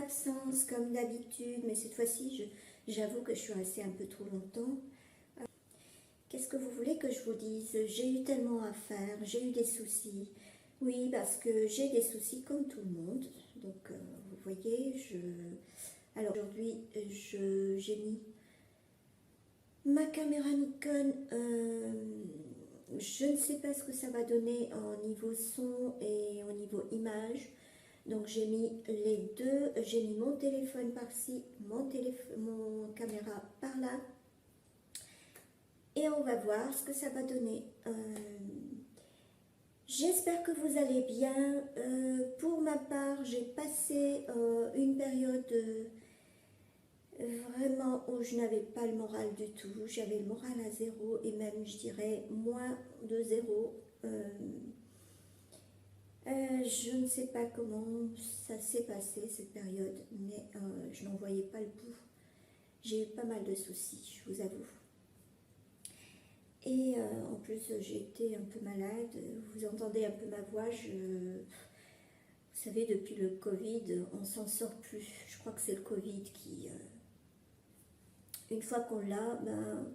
absence comme d'habitude, mais cette fois-ci, j'avoue que je suis restée un peu trop longtemps. Qu'est-ce que vous voulez que je vous dise? J'ai eu tellement à faire, j'ai eu des soucis. Oui, parce que j'ai des soucis comme tout le monde. Donc, vous voyez, alors aujourd'hui, j'ai mis ma caméra Nikon. Je ne sais pas ce que ça va donner en niveau son et au niveau image. Donc j'ai mis les deux, j'ai mis mon téléphone par-ci, mon caméra par-là. Et on va voir ce que ça va donner. J'espère que vous allez bien. Pour ma part, j'ai passé une période vraiment où je n'avais pas le moral du tout. J'avais le moral à zéro et même, je dirais, moins de zéro. Je ne sais pas comment ça s'est passé cette période, mais je n'en voyais pas le bout. J'ai eu pas mal de soucis, je vous avoue. Et en plus, j'ai été un peu malade. Vous entendez un peu ma voix. Vous savez, depuis le Covid, on s'en sort plus. Je crois que c'est le Covid qui, une fois qu'on l'a, ben,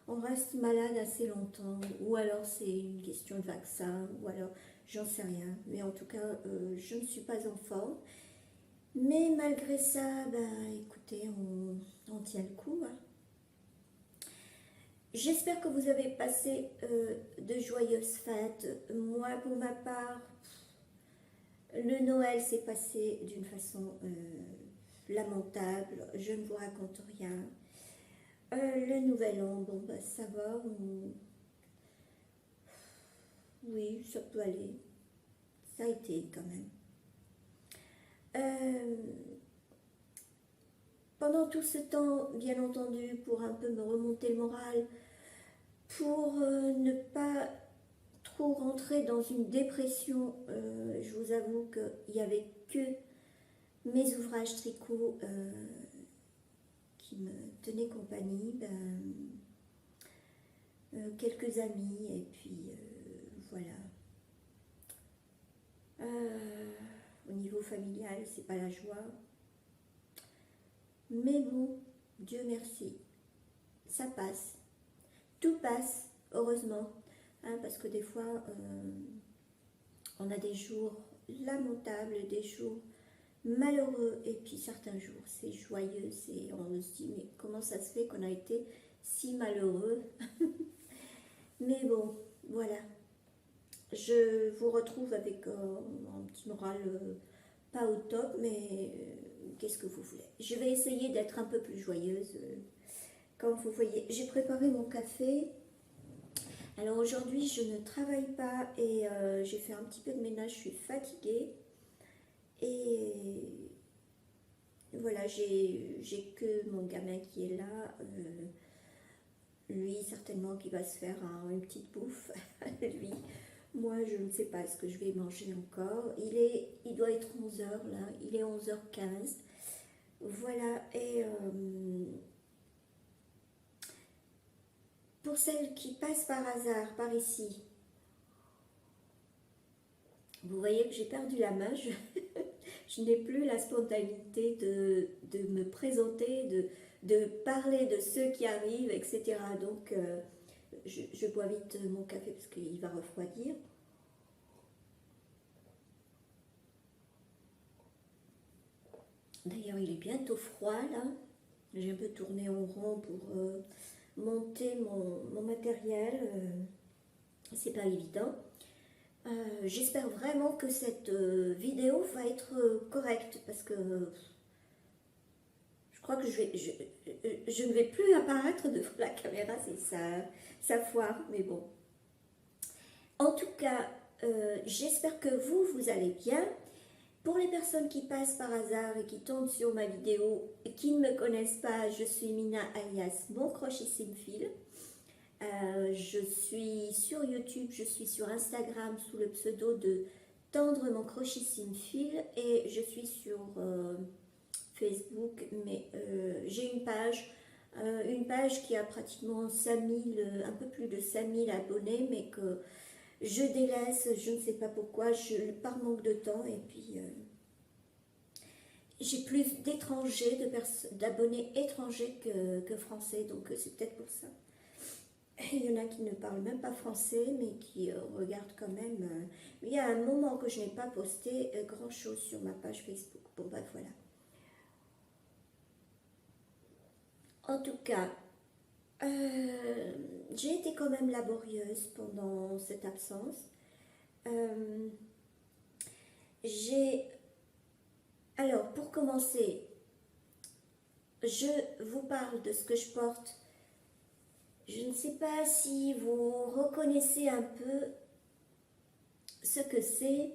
on reste malade assez longtemps. Ou alors c'est une question de vaccin, ou alors j'en sais rien. Mais en tout cas, je ne suis pas en forme. Mais malgré ça, ben, écoutez, on tient le coup, hein. J'espère que vous avez passé de joyeuses fêtes. Moi, pour ma part, le Noël s'est passé d'une façon lamentable. Je ne vous raconte rien. Le Nouvel An, bon, bah, ça va. Oui, ça peut aller. Ça a été quand même. Pendant tout ce temps, bien entendu, pour un peu me remonter le moral, pour ne pas trop rentrer dans une dépression, je vous avoue qu'il n'y avait que mes ouvrages tricot qui me tenaient compagnie, quelques amis, et puis voilà. Au niveau familial, c'est pas la joie. Mais bon, Dieu merci, ça passe. Tout passe, heureusement. Hein, parce que des fois, on a des jours lamentables, des jours malheureux, et puis certains jours, c'est joyeux, on se dit, mais comment ça se fait qu'on a été si malheureux? Mais bon, voilà. Je vous retrouve avec un petit moral pas au top, mais qu'est-ce que vous voulez? Je vais essayer d'être un peu plus joyeuse. Comme vous voyez, j'ai préparé mon café. Alors aujourd'hui, je ne travaille pas et j'ai fait un petit peu de ménage, je suis fatiguée. Et voilà, j'ai que mon gamin qui est là. Lui, certainement, qui va se faire une petite bouffe. Lui, moi, je ne sais pas ce que je vais manger encore. Il doit être 11 h là, il est 11h15. Voilà, et pour celles qui passent par hasard par ici, vous voyez que j'ai perdu la main, je n'ai plus la spontanéité de me présenter, de parler de ceux qui arrivent, etc. Donc, je bois vite mon café parce qu'il va refroidir. D'ailleurs, il est bientôt froid, là. J'ai un peu tourné en rond pour monter mon matériel. C'est pas évident. J'espère vraiment que cette vidéo va être correcte parce que je crois que je ne vais plus apparaître devant la caméra, c'est ça foire, mais bon. En tout cas, j'espère que vous allez bien. Pour les personnes qui passent par hasard et qui tombent sur ma vidéo et qui ne me connaissent pas, je suis Mina alias Mon Crochissime Fil. Je suis sur YouTube, je suis sur Instagram sous le pseudo de Tendre Mon Crochissime Fil et je suis sur Facebook, mais j'ai une page qui a pratiquement 5000, un peu plus de 5000 abonnés, mais que je délaisse, je ne sais pas pourquoi, par manque de temps, et puis j'ai plus d'étrangers, d'abonnés étrangers que français, donc c'est peut-être pour ça. Il y en a qui ne parlent même pas français, mais qui regardent quand même. Il y a un moment que je n'ai pas posté grand-chose sur ma page Facebook. Bon, bah voilà. En tout cas, j'ai été quand même laborieuse pendant cette absence. J'ai... Alors, pour commencer, je vous parle de ce que je porte. Je ne sais pas si vous reconnaissez un peu ce que c'est.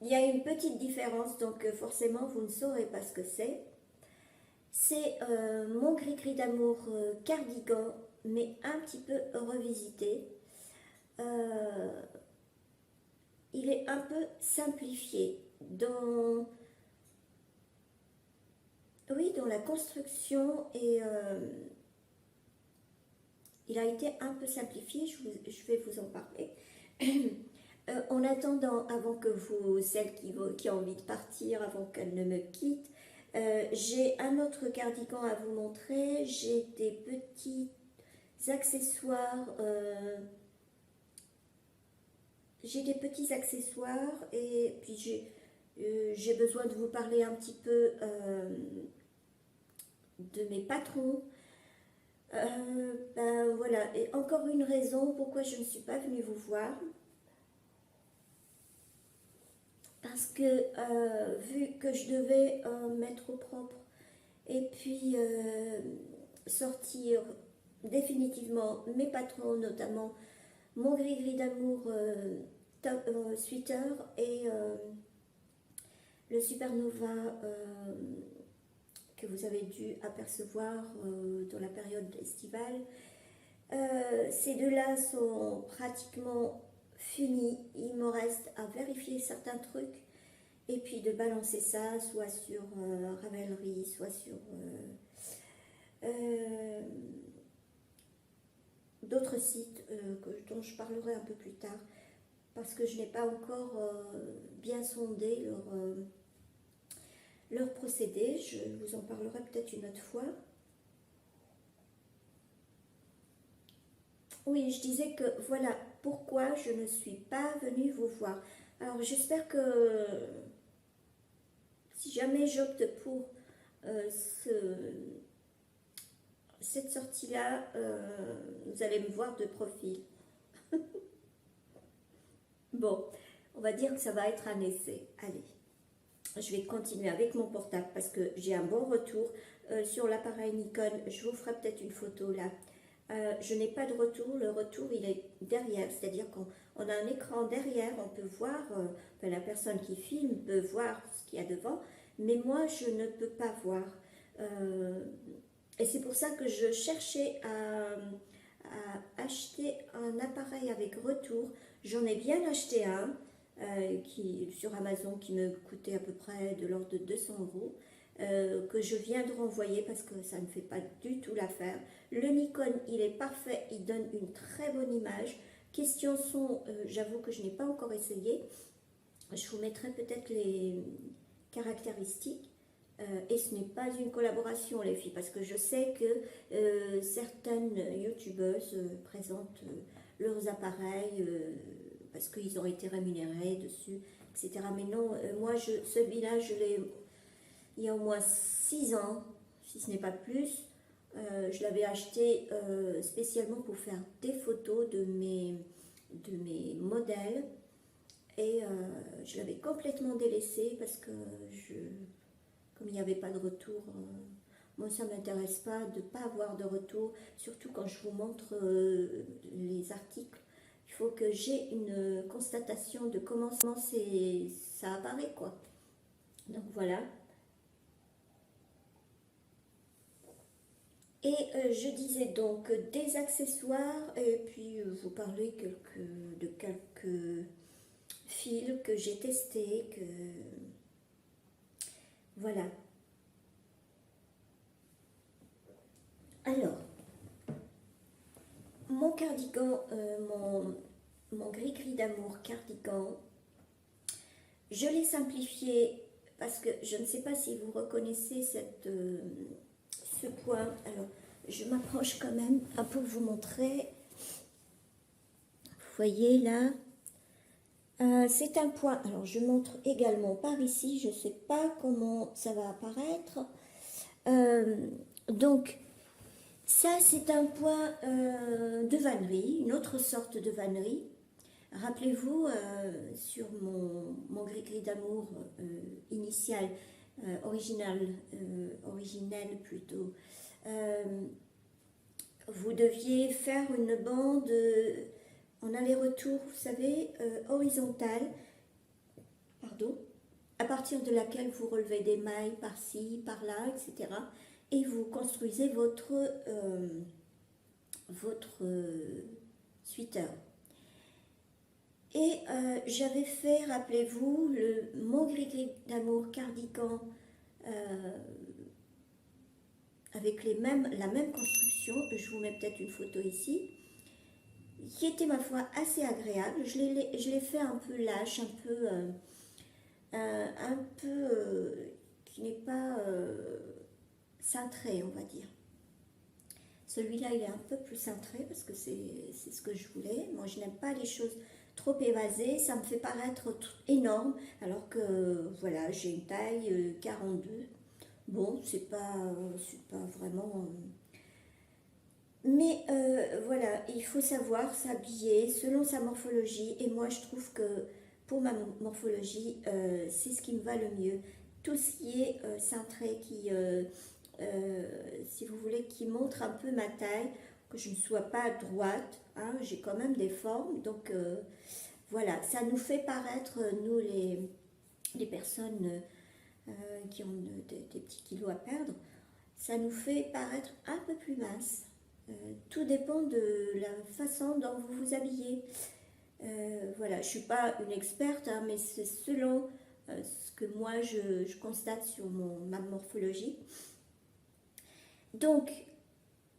Il y a une petite différence, donc forcément vous ne saurez pas ce que c'est. C'est mon gris-gris d'amour cardigan, mais un petit peu revisité. Il est un peu simplifié dans, oui, dans la construction et il a été un peu simplifié, je vais vous en parler. En attendant, avant que vous, celle qui a envie de partir, avant qu'elle ne me quitte, j'ai un autre cardigan à vous montrer. J'ai des petits accessoires. Et puis j'ai besoin de vous parler un petit peu de mes patrons. Ben voilà, et encore une raison pourquoi je ne suis pas venue vous voir. Parce que vu que je devais mettre au propre et puis sortir définitivement mes patrons, notamment mon gris-gris d'amour sweater et le Supernova que vous avez dû apercevoir dans la période estivale. Ces deux-là sont pratiquement finis. Il me reste à vérifier certains trucs et puis de balancer ça soit sur Ravelry, soit sur d'autres sites dont je parlerai un peu plus tard parce que je n'ai pas encore bien sondé leur procédé. Je vous en parlerai peut-être une autre fois. Oui, je disais que voilà pourquoi je ne suis pas venue vous voir. Alors j'espère que si jamais j'opte pour cette sortie-là, vous allez me voir de profil. Bon, on va dire que ça va être un essai. Allez, je vais continuer avec mon portable parce que j'ai un bon retour sur l'appareil Nikon. Je vous ferai peut-être une photo là. Je n'ai pas de retour, le retour il est derrière, c'est-à-dire qu'on a un écran derrière, on peut voir, enfin, la personne qui filme peut voir ce qu'il y a devant, mais moi je ne peux pas voir. Et c'est pour ça que je cherchais à acheter un appareil avec retour. J'en ai bien acheté un sur Amazon qui me coûtait à peu près de l'ordre de 200 €. Que je viens de renvoyer parce que ça ne fait pas du tout l'affaire. Le Nikon, il est parfait, il donne une très bonne image. Question son, j'avoue que je n'ai pas encore essayé. Je vous mettrai peut-être les caractéristiques. Et ce n'est pas une collaboration, les filles, parce que je sais que certaines youtubeuses présentent leurs appareils parce qu'ils ont été rémunérés dessus, etc. Mais non, moi, celui-là, je l'ai... Il y a au moins 6 ans, si ce n'est pas plus, je l'avais acheté spécialement pour faire des photos de mes modèles et je l'avais complètement délaissé parce que comme il n'y avait pas de retour, moi ça ne m'intéresse pas de ne pas avoir de retour, surtout quand je vous montre les articles. Il faut que j'ai une constatation de comment ça apparaît, quoi. Donc voilà. Et je disais donc des accessoires et puis vous parler de quelques fils que j'ai testés, voilà. Alors, mon cardigan, mon gris-gris d'amour cardigan, je l'ai simplifié parce que je ne sais pas si vous reconnaissez ce point. Alors, je m'approche quand même un peu pour vous montrer. Vous voyez là, c'est un point. Alors, je montre également par ici. Je ne sais pas comment ça va apparaître. Donc, ça, c'est un point de vannerie, une autre sorte de vannerie. Rappelez-vous, sur mon gris-gris d'amour initial, originel plutôt, vous deviez faire une bande en aller-retour, vous savez, horizontale, pardon, à partir de laquelle vous relevez des mailles par-ci, par-là, etc. Et vous construisez votre sweater. Et j'avais fait, rappelez-vous, mon gris-gris d'amour cardigan avec la même construction. Je vous mets peut-être une photo ici, qui était ma foi assez agréable. Je l'ai fait un peu lâche, qui n'est pas cintré, on va dire. Celui-là, il est un peu plus cintré parce que c'est ce que je voulais. Moi, je n'aime pas les choses trop évasées. Ça me fait paraître énorme, alors que, voilà, j'ai une taille 42. Bon, c'est pas vraiment... Mais voilà, il faut savoir s'habiller selon sa morphologie. Et moi, je trouve que pour ma morphologie, c'est ce qui me va le mieux. Tout ce qui est cintré, si vous voulez, qui montre un peu ma taille, que je ne sois pas droite, hein, j'ai quand même des formes, donc voilà, ça nous fait paraître, nous les personnes qui ont des petits kilos à perdre, ça nous fait paraître un peu plus mince. Tout dépend de la façon dont vous vous habillez. Voilà, je ne suis pas une experte, hein, mais c'est selon ce que moi je constate sur ma morphologie. Donc,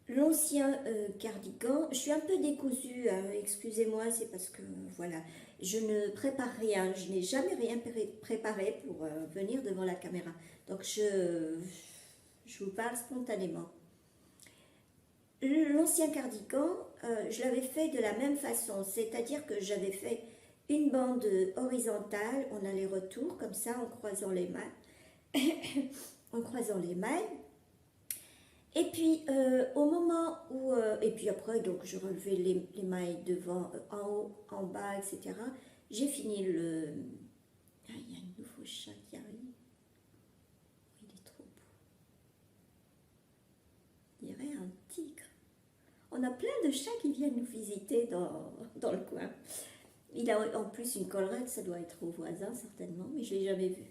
l'ancien cardigan, je suis un peu décousue, hein, excusez-moi, c'est parce que, voilà, je ne prépare rien, je n'ai jamais rien préparé pour venir devant la caméra. Donc, je vous parle spontanément. L'ancien cardigan, je l'avais fait de la même façon, c'est-à-dire que j'avais fait une bande horizontale en aller-retour, comme ça, en croisant les mailles. En croisant les mailles. Et puis, au moment où... et puis après, donc, je relevais les mailles devant, en haut, en bas, etc. J'ai fini le... Ah, il y a un nouveau chat qui arrive. Il est trop beau. Il y aurait un tigre. On a plein de chats qui viennent nous visiter dans le coin. Il a en plus une collerette, ça doit être au voisin certainement, mais je ne l'ai jamais vu.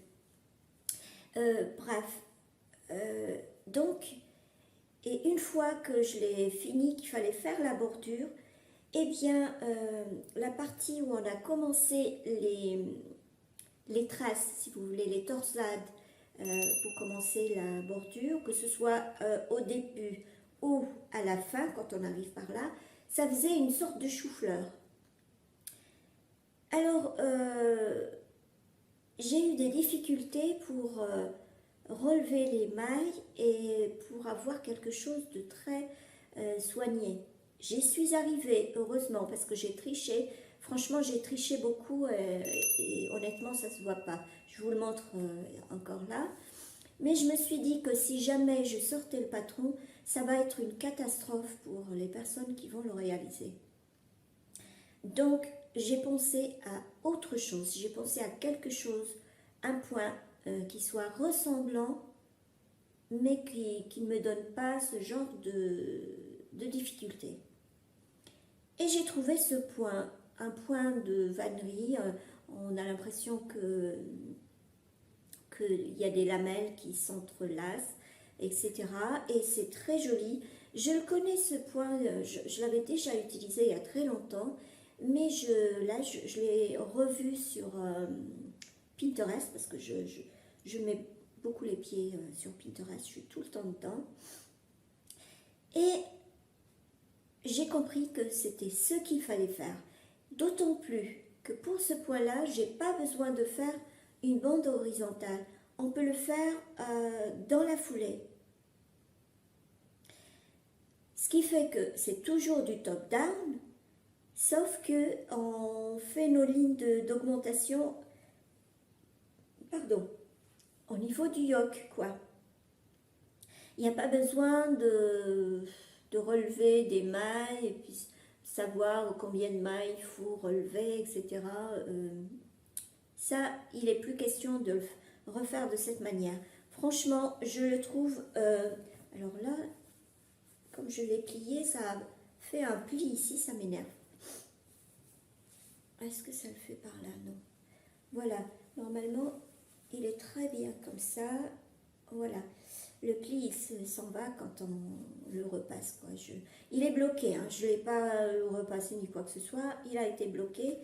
Bref. Donc... Et une fois que je l'ai fini, qu'il fallait faire la bordure, eh bien, la partie où on a commencé les traces, si vous voulez, les torsades, pour commencer la bordure, que ce soit au début ou à la fin, quand on arrive par là, ça faisait une sorte de chou-fleur. Alors, j'ai eu des difficultés pour... relever les mailles et pour avoir quelque chose de très soigné. J'y suis arrivée, heureusement, parce que j'ai triché. Franchement, j'ai triché beaucoup et honnêtement, ça ne se voit pas. Je vous le montre encore là. Mais je me suis dit que si jamais je sortais le patron, ça va être une catastrophe pour les personnes qui vont le réaliser. Donc, j'ai pensé à autre chose. J'ai pensé à quelque chose, un point qui soit ressemblant, mais qui ne me donne pas ce genre de difficulté. Et j'ai trouvé ce point, un point de vannerie. On a l'impression qu'il y a des lamelles qui s'entrelacent, etc. Et c'est très joli. Je le connais ce point, je l'avais déjà utilisé il y a très longtemps, mais là je l'ai revu sur Pinterest, parce que je mets beaucoup les pieds sur Pinterest, je suis tout le temps dedans. Et j'ai compris que c'était ce qu'il fallait faire. D'autant plus que pour ce point-là, je n'ai pas besoin de faire une bande horizontale. On peut le faire dans la foulée. Ce qui fait que c'est toujours du top-down, sauf que on fait nos lignes d'augmentation, pardon, au niveau du yoke, quoi. Il n'y a pas besoin de relever des mailles et puis savoir combien de mailles il faut relever, etc. Ça, il n'est plus question de le refaire de cette manière. Franchement, je le trouve... alors là, comme je l'ai plié, ça a fait un pli ici, ça m'énerve. Est-ce que ça le fait par là? Non. Voilà, normalement, il est très bien comme ça. Voilà. Le pli, il s'en va quand on le repasse, quoi. Il est bloqué, hein. Je ne l'ai pas repassé ni quoi que ce soit. Il a été bloqué.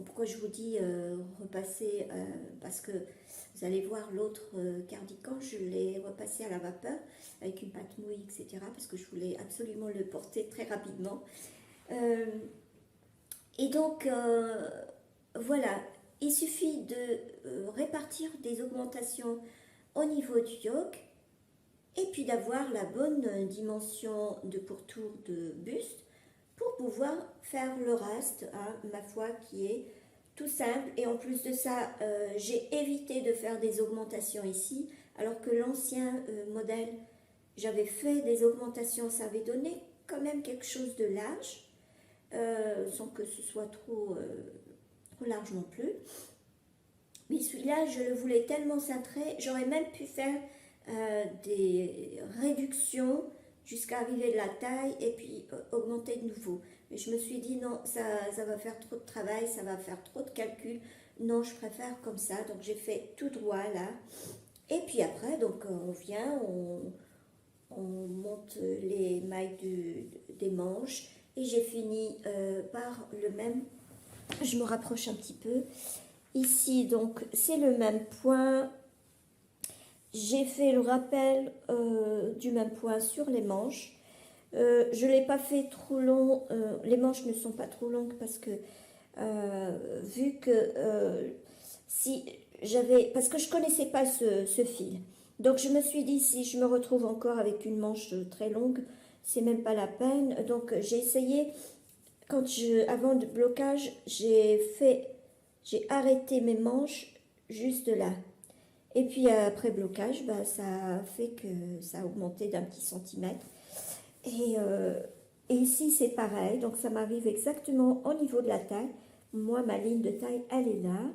Pourquoi je vous dis repasser parce que vous allez voir l'autre cardigan, je l'ai repassé à la vapeur avec une pâte mouille, etc. Parce que je voulais absolument le porter très rapidement. Et donc, voilà, il suffit de répartir des augmentations au niveau du yoke et puis d'avoir la bonne dimension de pourtour de buste pour pouvoir faire le reste, hein, ma foi, qui est tout simple. Et en plus de ça, j'ai évité de faire des augmentations ici, alors que l'ancien modèle, j'avais fait des augmentations, ça avait donné quand même quelque chose de large, sans que ce soit trop large non plus. Mais celui-là, je le voulais tellement cintré, j'aurais même pu faire des réductions jusqu'à arriver de la taille et puis augmenter de nouveau. Mais je me suis dit non, ça va faire trop de travail, ça va faire trop de calculs. Non, je préfère comme ça. Donc j'ai fait tout droit là. Et puis après, donc on vient, on monte les mailles des manches. Et j'ai fini par le même. Je me rapproche un petit peu. Ici, donc, c'est le même point. J'ai fait le rappel du même point sur les manches. Je ne l'ai pas fait trop long. Les manches ne sont pas trop longues parce que, vu que parce que je ne connaissais pas ce fil. Donc, je me suis dit, si je me retrouve encore avec une manche très longue, c'est même pas la peine. Donc, j'ai essayé, avant le blocage, j'ai arrêté mes manches juste là. Et puis après blocage, bah, ça a fait que ça a augmenté d'un petit centimètre. Et ici, c'est pareil. Donc, ça m'arrive exactement au niveau de la taille. Moi, ma ligne de taille, elle est là.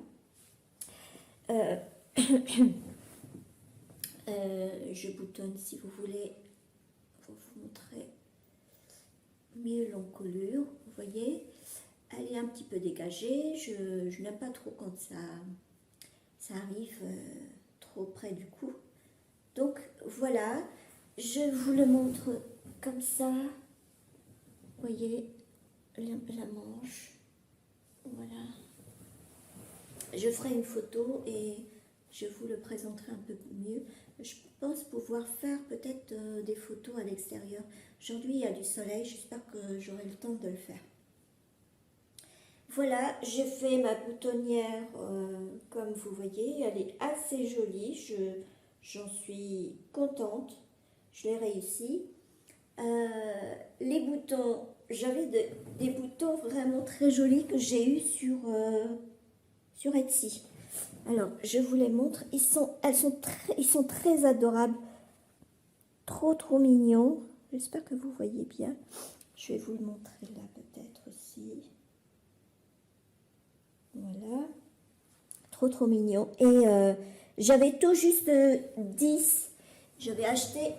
Je boutonne, si vous voulez, pour vous montrer mieux l'encolure. Vous voyez, elle est un petit peu dégagée. Je n'aime pas trop quand ça arrive trop près du cou. Donc voilà, je vous le montre comme ça. Vous voyez la manche. Voilà. Je ferai une photo et je vous le présenterai un peu mieux. Je pense pouvoir faire peut-être des photos à l'extérieur. Aujourd'hui, il y a du soleil. J'espère que j'aurai le temps de le faire. Voilà, j'ai fait ma boutonnière comme vous voyez. Elle est assez jolie. J'en suis contente. Je l'ai réussi. Les boutons, j'avais des boutons vraiment très jolis que j'ai eu sur Etsy. Alors, je vous les montre. Ils sont très adorables. Trop mignons. J'espère que vous voyez bien. Je vais vous le montrer là peut-être aussi. Voilà. Trop mignon. Et j'avais tout juste 10. J'avais acheté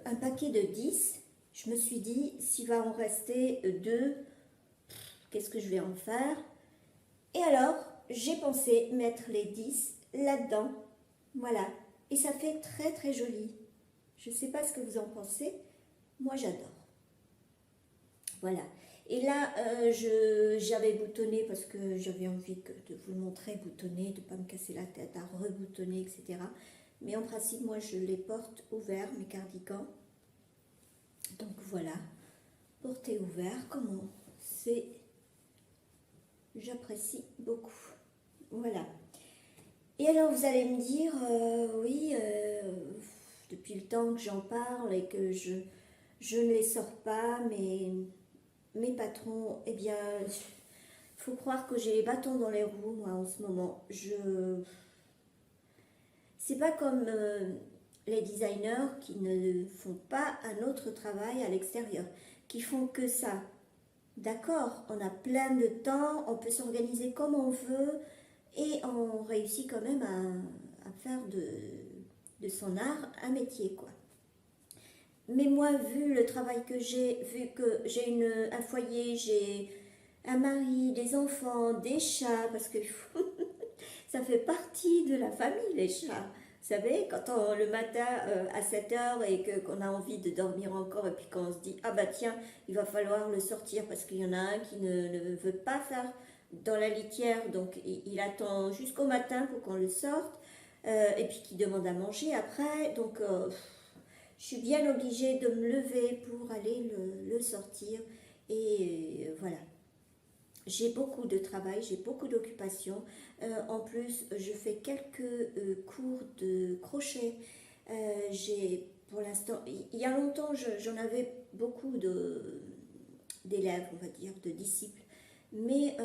un paquet de 10. Je me suis dit, s'il va en rester 2, qu'est-ce que je vais en faire? Et alors, j'ai pensé mettre les 10 là-dedans. Voilà. Et ça fait très joli. Je ne sais pas ce que vous en pensez. Moi, j'adore. Voilà. Et là, j'avais boutonné parce que j'avais envie de vous le montrer, boutonner, de ne pas me casser la tête à reboutonner, etc. Mais en principe, moi, je les porte ouverts, mes cardigans. Donc voilà, porter ouvert, comment c'est... J'apprécie beaucoup. Voilà. Et alors vous allez me dire, oui, depuis le temps que j'en parle et que je ne les sors pas, mais mes patrons, eh bien, faut croire que j'ai les bâtons dans les roues, moi, en ce moment. C'est pas comme les designers qui ne font pas un autre travail à l'extérieur, qui font que ça. D'accord, on a plein de temps, on peut s'organiser comme on veut et on réussit quand même à faire de son art un métier, quoi. Mais moi, vu le travail que j'ai, vu que j'ai un foyer, j'ai un mari, des enfants, des chats, parce que ça fait partie de la famille, les chats. Vous savez, quand le matin à 7 heures et qu'on a envie de dormir encore et puis qu'on se dit, ah bah tiens, il va falloir le sortir parce qu'il y en a un qui ne veut pas faire dans la litière, donc il attend jusqu'au matin pour qu'on le sorte, et puis qui demande à manger après, donc je suis bien obligée de me lever pour aller le sortir, et voilà. J'ai beaucoup de travail, j'ai beaucoup d'occupations. En plus, je fais quelques cours de crochet. J'ai, pour l'instant, il y a longtemps, j'en avais beaucoup d'élèves, on va dire, de disciples. Mais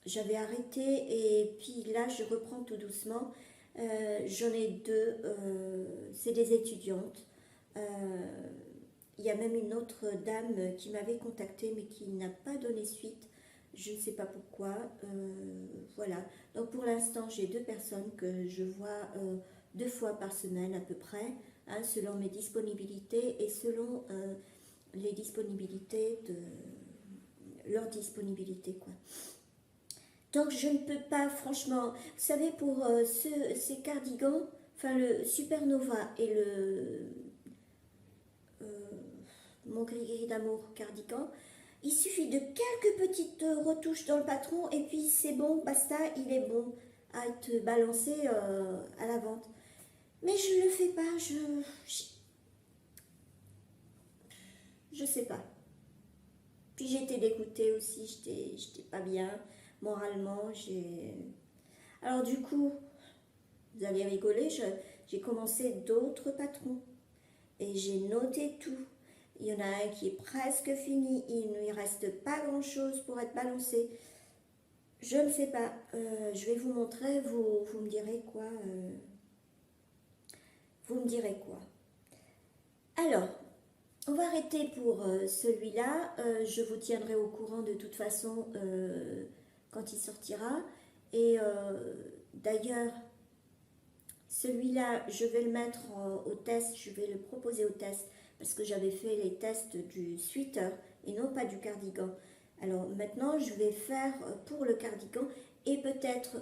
j'avais arrêté et puis là, je reprends tout doucement. J'en ai deux, c'est des étudiantes. Euh, il y a même une autre dame qui m'avait contactée mais qui n'a pas donné suite. Je ne sais pas pourquoi. Voilà. Donc pour l'instant, j'ai deux personnes que je vois 2 fois par semaine à peu près, hein, selon mes disponibilités et selon les disponibilités de leur disponibilité, quoi. Donc je ne peux pas, franchement, vous savez, pour ces cardigans, enfin le Supernova et euh, mon gris-gris d'amour cardigan, il suffit de quelques petites retouches dans le patron et puis c'est bon, basta, il est bon à être balancé à la vente. Mais je ne le fais pas, je sais pas. Puis j'ai été dégoûtée aussi, j'étais pas bien moralement. Alors du coup, vous allez rigoler, j'ai commencé d'autres patrons et j'ai noté tout. Il y en a un qui est presque fini, il ne lui reste pas grand chose pour être balancé. Je ne sais pas, je vais vous montrer, vous me direz quoi. Vous me direz quoi. Alors, on va arrêter pour celui-là. Je vous tiendrai au courant de toute façon quand il sortira. Et d'ailleurs, celui-là, je vais le mettre au test, je vais le proposer au test parce que j'avais fait les tests du sweater et non pas du cardigan. Alors maintenant, je vais faire pour le cardigan et peut-être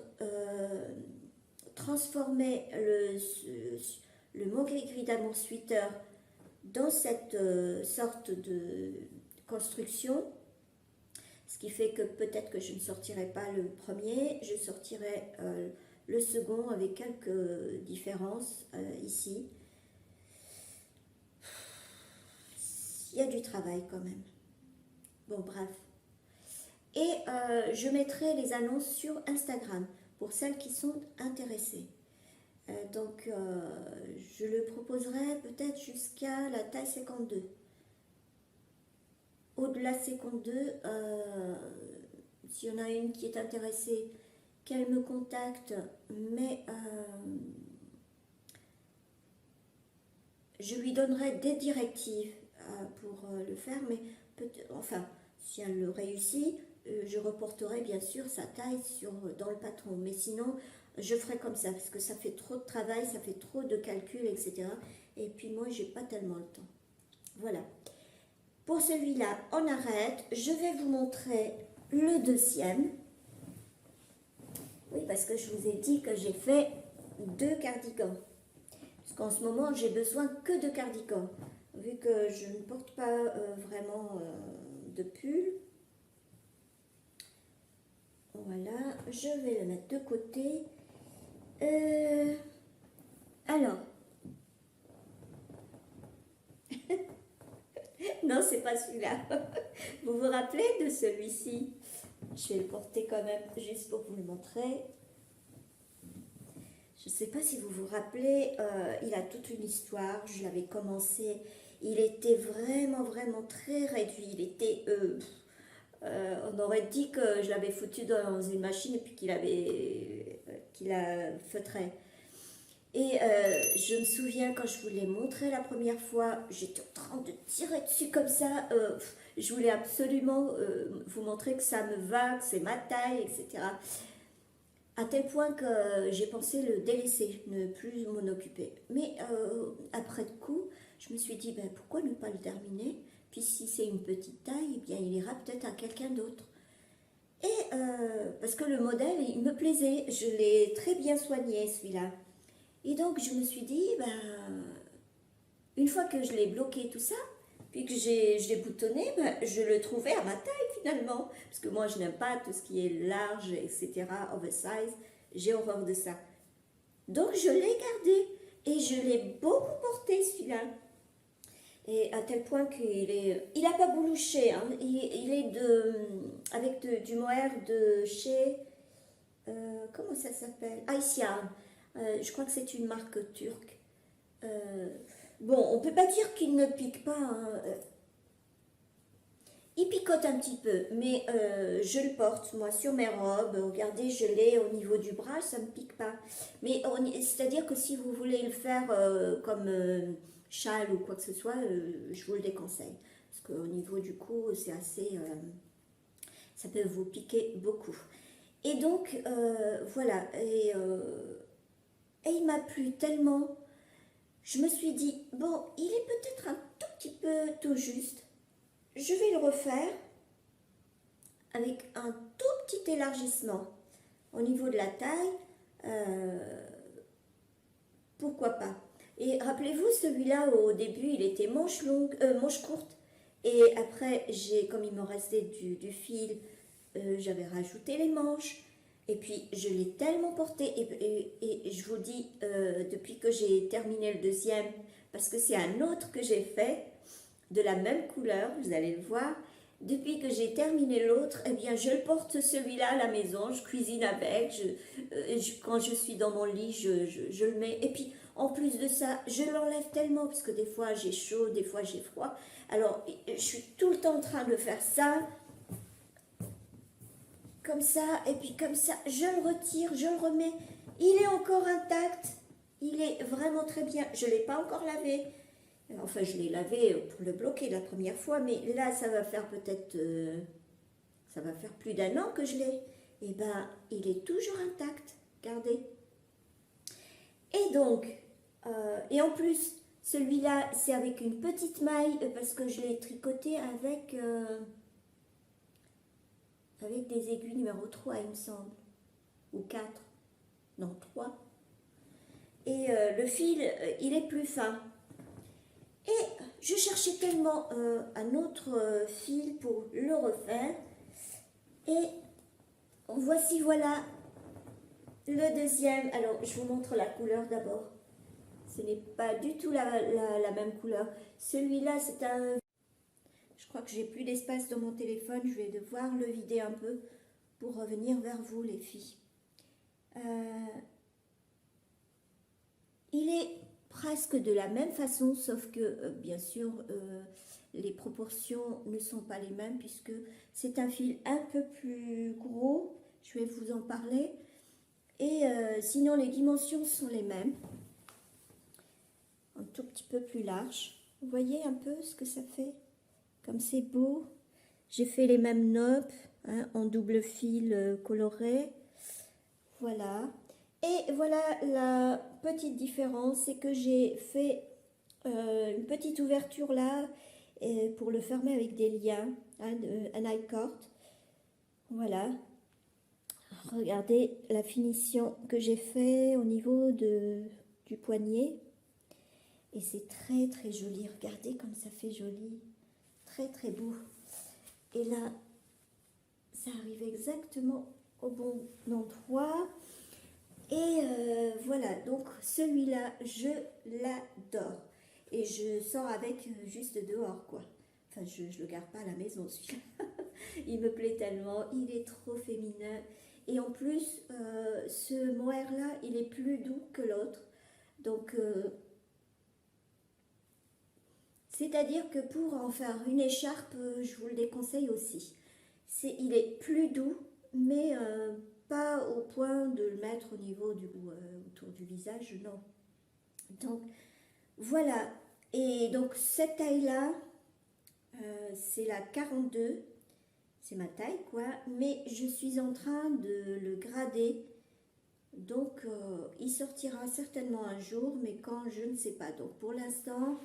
transformer le Mon Gris-Gris d'amour sweater dans cette sorte de construction, ce qui fait que peut-être que je ne sortirai pas le premier, je sortirai le second avec quelques différences ici. Il y a du travail quand même. Bon, bref. Et je mettrai les annonces sur Instagram pour celles qui sont intéressées. Donc, je le proposerai peut-être jusqu'à la taille 52. Au-delà de 52, s'il y en a une qui est intéressée, qu'elle me contacte, mais je lui donnerai des directives pour le faire, mais enfin, si elle le réussit, je reporterai bien sûr sa taille dans le patron, mais sinon, je ferai comme ça, parce que ça fait trop de travail, ça fait trop de calculs, etc. Et puis moi, j'ai pas tellement le temps. Voilà. Pour celui-là, on arrête. Je vais vous montrer le deuxième. Oui, parce que je vous ai dit que j'ai fait 2 cardigans. Parce qu'en ce moment, j'ai besoin que de cardigans. Vu que je ne porte pas vraiment de pull. Voilà, je vais le mettre de côté. Alors. Non, c'est pas celui-là. Vous vous rappelez de celui-ci? Je vais le porter quand même, juste pour vous le montrer. sais pas si vous vous rappelez, il a toute une histoire. Je l'avais commencé. Il était vraiment, vraiment très réduit. Il était, on aurait dit que je l'avais foutu dans une machine et puis qu'il a feutré. Et je me souviens quand je vous l'ai montré la première fois, j'étais en train de tirer dessus comme ça. Je voulais absolument vous montrer que ça me va, que c'est ma taille, etc. À tel point que j'ai pensé le délaisser, ne plus m'en occuper. Mais après de coup, je me suis dit, ben, pourquoi ne pas le terminer? Puis si c'est une petite taille, eh bien, il ira peut-être à quelqu'un d'autre. Et parce que le modèle, il me plaisait, je l'ai très bien soigné celui-là. Et donc je me suis dit, ben, une fois que je l'ai bloqué tout ça, puis que je l'ai boutonné, ben, je le trouvais à ma taille finalement. Parce que moi je n'aime pas tout ce qui est large, etc., oversize, j'ai horreur de ça. Donc je l'ai gardé et je l'ai beaucoup porté celui-là. Et à tel point il n'a pas boulouché, hein. Il est avec du mohair de chez, comment ça s'appelle? Haïtian. Je crois que c'est une marque turque. Bon, on peut pas dire qu'il ne pique pas, hein. Il picote un petit peu, mais je le porte, moi, sur mes robes. Regardez, je l'ai au niveau du bras, ça ne me pique pas. Mais c'est-à-dire que si vous voulez le faire comme châle ou quoi que ce soit, je vous le déconseille. Parce qu'au niveau du cou, c'est assez... ça peut vous piquer beaucoup. Et donc, voilà. Et il m'a plu tellement. Je me suis dit, bon, il est peut-être un tout petit peu tout juste. Je vais le refaire avec un tout petit élargissement au niveau de la taille. Pourquoi pas? Et rappelez-vous, celui-là, au début, il était manche longue, manche courte. Et après, comme il me restait du fil, j'avais rajouté les manches. Et puis, je l'ai tellement porté. Et je vous dis, depuis que j'ai terminé le deuxième, parce que c'est un autre que j'ai fait, de la même couleur, vous allez le voir. Depuis que j'ai terminé l'autre, eh bien, je le porte celui-là à la maison, je cuisine avec, quand je suis dans mon lit, je le mets. Et puis, en plus de ça, je l'enlève tellement, parce que des fois j'ai chaud, des fois j'ai froid. Alors, je suis tout le temps en train de faire ça, comme ça, et puis comme ça, je le retire, je le remets. Il est encore intact, il est vraiment très bien. Je ne l'ai pas encore lavé. Enfin, je l'ai lavé pour le bloquer la première fois, mais là, ça va faire peut-être... ça va faire plus d'un an que je l'ai. Et ben, il est toujours intact. Regardez. Et donc, et en plus, celui-là, c'est avec une petite maille, parce que je l'ai tricoté avec des aiguilles numéro 3, il me semble. Ou 4. Non, 3. Et le fil, il est plus fin. Et je cherchais tellement un autre fil pour le refaire. Et voici, voilà, le deuxième. Alors, je vous montre la couleur d'abord. Ce n'est pas du tout la même couleur. Celui-là, c'est un... Je crois que j'ai plus d'espace dans mon téléphone. Je vais devoir le vider un peu pour revenir vers vous, les filles. Il est presque de la même façon, sauf que, bien sûr, les proportions ne sont pas les mêmes puisque c'est un fil un peu plus gros. Je vais vous en parler. Et sinon, les dimensions sont les mêmes. Un tout petit peu plus large. Vous voyez un peu ce que ça fait? Comme c'est beau. J'ai fait les mêmes nopes, hein, en double fil coloré. Voilà. Et voilà la petite différence, c'est que j'ai fait une petite ouverture là pour le fermer avec des liens, hein, un I-cord. Voilà. Regardez la finition que j'ai fait au niveau du poignet. Et c'est très très joli. Regardez comme ça fait joli. Très très beau. Et là, ça arrive exactement au bon endroit. Et voilà, donc celui-là, je l'adore. Et je sors avec juste dehors, quoi. Enfin, je ne le garde pas à la maison, celui-là. Il me plaît tellement, il est trop féminin. Et en plus, ce mohair-là, il est plus doux que l'autre. Donc, c'est-à-dire que pour en faire une écharpe, je vous le déconseille aussi. Il est plus doux, mais pas au point de le mettre au niveau autour du visage, non. Donc, voilà. Et donc, cette taille-là, c'est la 42. C'est ma taille, quoi. Mais je suis en train de le grader. Donc, il sortira certainement un jour, mais quand, je ne sais pas. Donc, pour l'instant,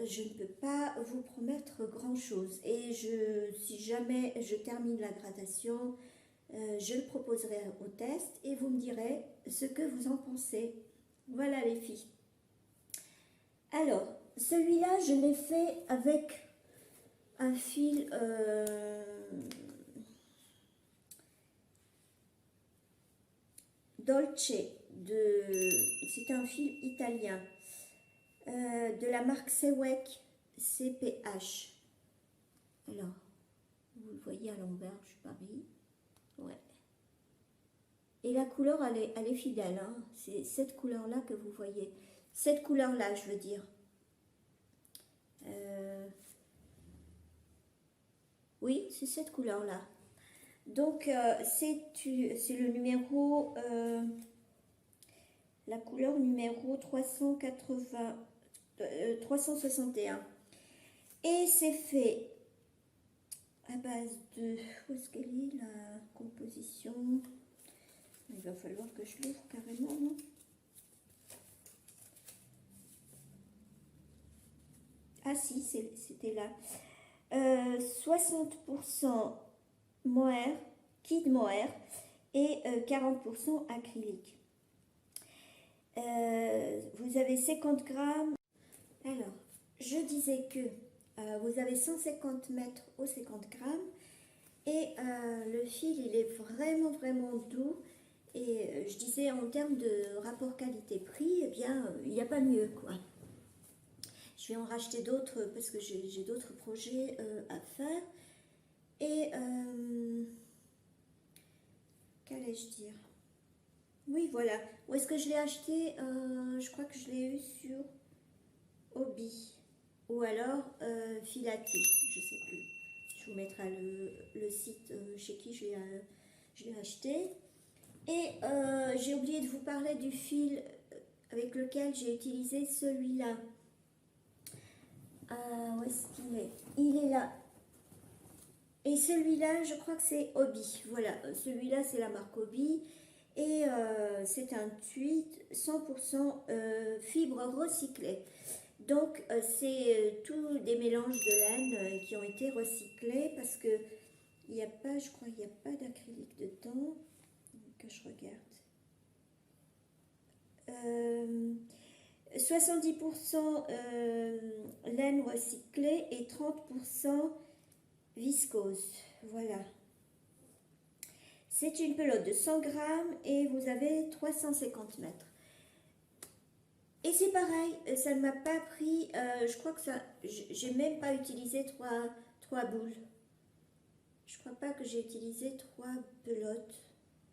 je ne peux pas vous promettre grand-chose. Et si jamais je termine la gradation, je le proposerai au test et vous me direz ce que vous en pensez. Voilà les filles. Alors, celui-là, je l'ai fait avec un fil Dolce, c'est un fil italien, de la marque Sewek CPH. Alors, vous le voyez à l'envers, je parie. Ouais. Et la couleur, elle est fidèle. Hein. C'est cette couleur-là que vous voyez. Cette couleur-là, je veux dire. Oui, c'est cette couleur-là. Donc, c'est le numéro... la couleur numéro 361. Et c'est fait à base de... Où est-ce qu'elle est, la composition? Il va falloir que je l'ouvre carrément, non? Ah si, c'était là. 60% mohair, kid mohair et 40% acrylique. Vous avez 50 grammes. Alors, je disais que vous avez 150 mètres aux 50 grammes et le fil, il est vraiment, vraiment doux. Et je disais en termes de rapport qualité-prix, eh bien, il n'y a pas mieux, quoi. Je vais en racheter d'autres parce que j'ai d'autres projets à faire. Et qu'allais-je dire? Oui, voilà. Où est-ce que je l'ai acheté? Je crois que je l'ai eu sur Hobby. Ou alors Filati, je sais plus. Je vous mettrai le site chez qui je l'ai acheté. Et j'ai oublié de vous parler du fil avec lequel j'ai utilisé celui-là. Où est-ce qu'il est? Il est là. Et celui-là, je crois que c'est Hobby. Voilà, celui-là, c'est la marque Hobby. Et c'est un tweed 100% fibre recyclée. Donc, c'est tous des mélanges de laine qui ont été recyclés parce que il n'y a pas, je crois, il n'y a pas d'acrylique dedans. Que je regarde. 70% laine recyclée et 30% viscose. Voilà. C'est une pelote de 100 grammes et vous avez 350 mètres. Et c'est pareil, ça ne m'a pas pris, je crois que ça, j'ai même pas utilisé 3 boules. Je crois pas que j'ai utilisé 3 pelotes,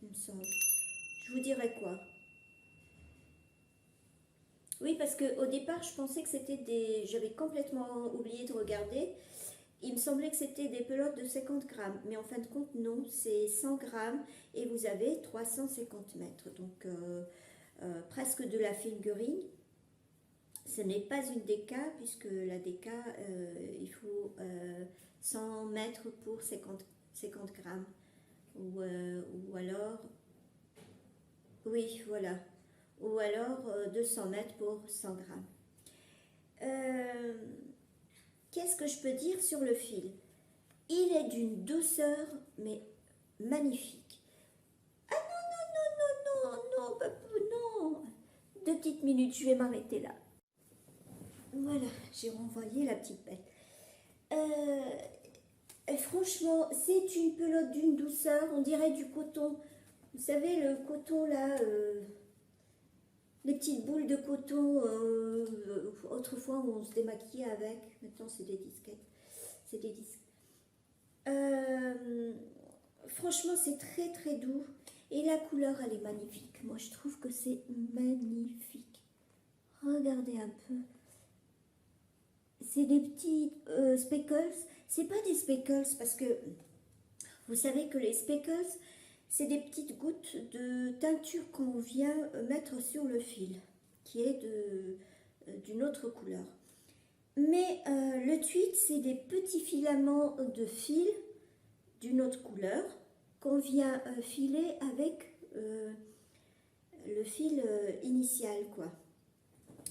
il me semble. Je vous dirai quoi. Oui, parce qu'au départ, je pensais que c'était des... J'avais complètement oublié de regarder. Il me semblait que c'était des pelotes de 50 grammes. Mais en fin de compte, non, c'est 100 grammes et vous avez 350 mètres. Donc, presque de la fingering. Ce n'est pas une déca, puisque la déca, il faut 100 mètres pour 50 grammes. Ou alors... Oui, voilà. Ou alors 200 mètres pour 100 grammes. Qu'est-ce que je peux dire sur le fil? Il est d'une douceur, mais magnifique. Ah non, non, non, non, non, papou, non. 2 petites minutes, je vais m'arrêter là. Voilà, j'ai renvoyé la petite bête. Franchement, c'est une pelote d'une douceur, on dirait du coton. Vous savez, le coton là... les petites boules de coton, autrefois on se démaquillait avec, maintenant c'est des disquettes, c'est des disques. Franchement c'est très très doux Et la couleur, elle est magnifique. Moi, je trouve que c'est magnifique. Regardez un peu. C'est des petits speckles. C'est pas des speckles parce que vous savez que les speckles, c'est des petites gouttes de teinture qu'on vient mettre sur le fil, qui est d'une autre couleur. Mais le tweed, c'est des petits filaments de fil d'une autre couleur qu'on vient filer avec le fil initial, quoi.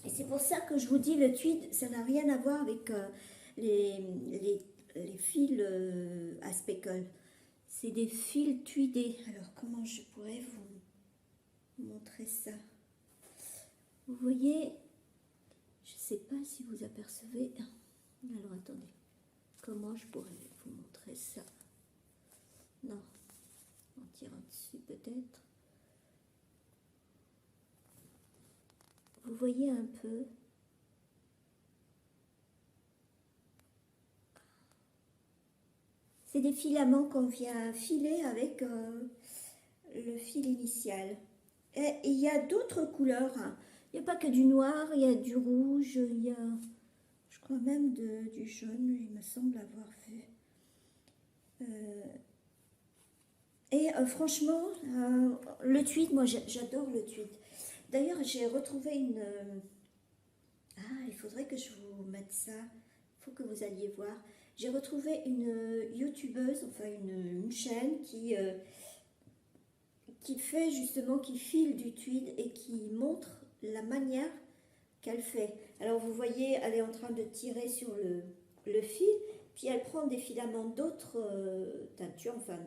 Et c'est pour ça que je vous dis, le tweed, ça n'a rien à voir avec les fils à speckle. C'est des fils tweedés. Alors, comment je pourrais vous montrer ça? Vous voyez, je ne sais pas si vous apercevez. Alors, attendez. Comment je pourrais vous montrer ça? Non. En tirant dessus, peut-être. Vous voyez un peu? C'est des filaments qu'on vient filer avec le fil initial. Et il y a d'autres couleurs. Il n'y a pas que du noir, il y a du rouge, il y a, je crois même du jaune, il me semble avoir vu. Franchement, le tweed, moi j'adore le tweed. D'ailleurs, j'ai retrouvé une... il faudrait que je vous mette ça. Il faut que vous alliez voir. J'ai retrouvé une youtubeuse, enfin une chaîne qui fait justement, qui file du tweed et qui montre la manière qu'elle fait. Alors vous voyez, elle est en train de tirer sur le fil, puis elle prend des filaments d'autres teintures, enfin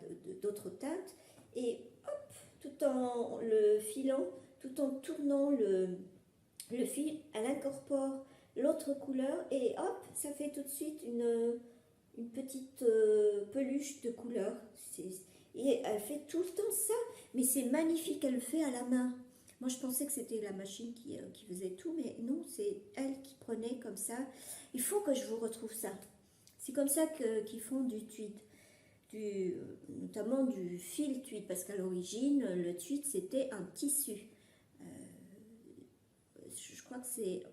d'autres teintes, et hop, tout en le filant, tout en tournant le fil, elle incorpore l'autre couleur et hop, ça fait tout de suite une petite peluche de couleur. Et elle fait tout le temps ça, mais c'est magnifique, elle le fait à la main. Moi je pensais que c'était la machine qui faisait tout, mais non, c'est elle qui prenait comme ça. Il faut que je vous retrouve ça. C'est comme ça qu'ils font du tweed, notamment du fil tweed, parce qu'à l'origine, le tweed c'était un tissu. Je crois que c'est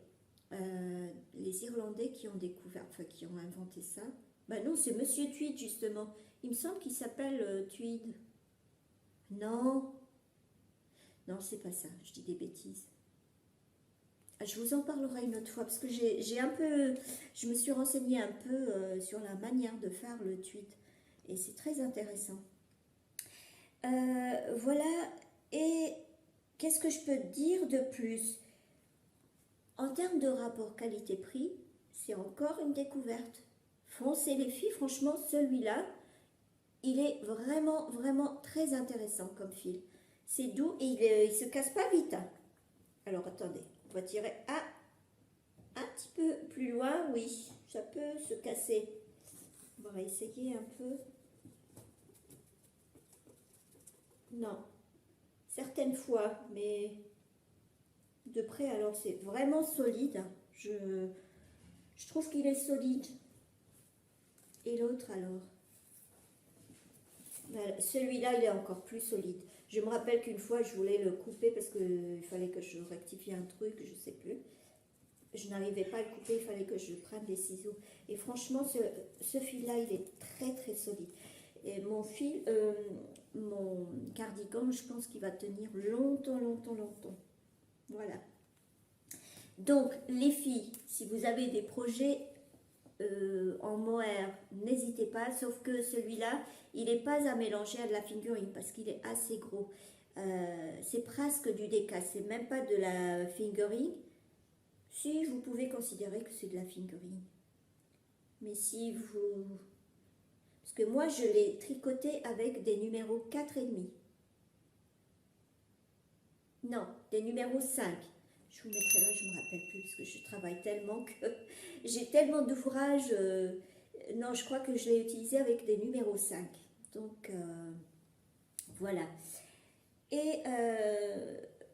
les Irlandais qui ont découvert, enfin qui ont inventé ça. Ben non, c'est Monsieur Tweed justement. Il me semble qu'il s'appelle Tweed. Non, non, c'est pas ça. Je dis des bêtises. Je vous en parlerai une autre fois parce que j'ai un peu, je me suis renseignée un peu sur la manière de faire le tweed et c'est très intéressant. Voilà. Et qu'est-ce que je peux dire de plus? En termes de rapport qualité-prix, c'est encore une découverte. Foncez les filles, franchement, celui-là, il est vraiment, vraiment très intéressant comme fil. C'est doux et il se casse pas vite. Alors, attendez, on va tirer un petit peu plus loin. Oui, ça peut se casser. On va essayer un peu. Non, certaines fois, mais de près, alors c'est vraiment solide. Je trouve qu'il est solide. Et l'autre alors? Voilà, celui-là, il est encore plus solide. Je me rappelle qu'une fois, je voulais le couper parce qu'il fallait que je rectifie un truc, je ne sais plus. Je n'arrivais pas à le couper, il fallait que je prenne des ciseaux. Et franchement, ce fil-là, il est très très solide. Et mon fil, mon cardigan, je pense qu'il va tenir longtemps, longtemps, longtemps. Voilà. Donc, les filles, si vous avez des projets en mohair, n'hésitez pas, sauf que celui-là, il n'est pas à mélanger à de la fingering parce qu'il est assez gros. C'est presque du déca, c'est même pas de la fingering. Si, vous pouvez considérer que c'est de la fingering. Mais si vous... Parce que moi, je l'ai tricoté avec des numéros 4,5. Non, des numéros 5. Je vous mettrai là, je ne me rappelle plus, parce que je travaille tellement que j'ai tellement d'ouvrages. Non, je crois que je l'ai utilisé avec des numéros 5. Donc, voilà. Et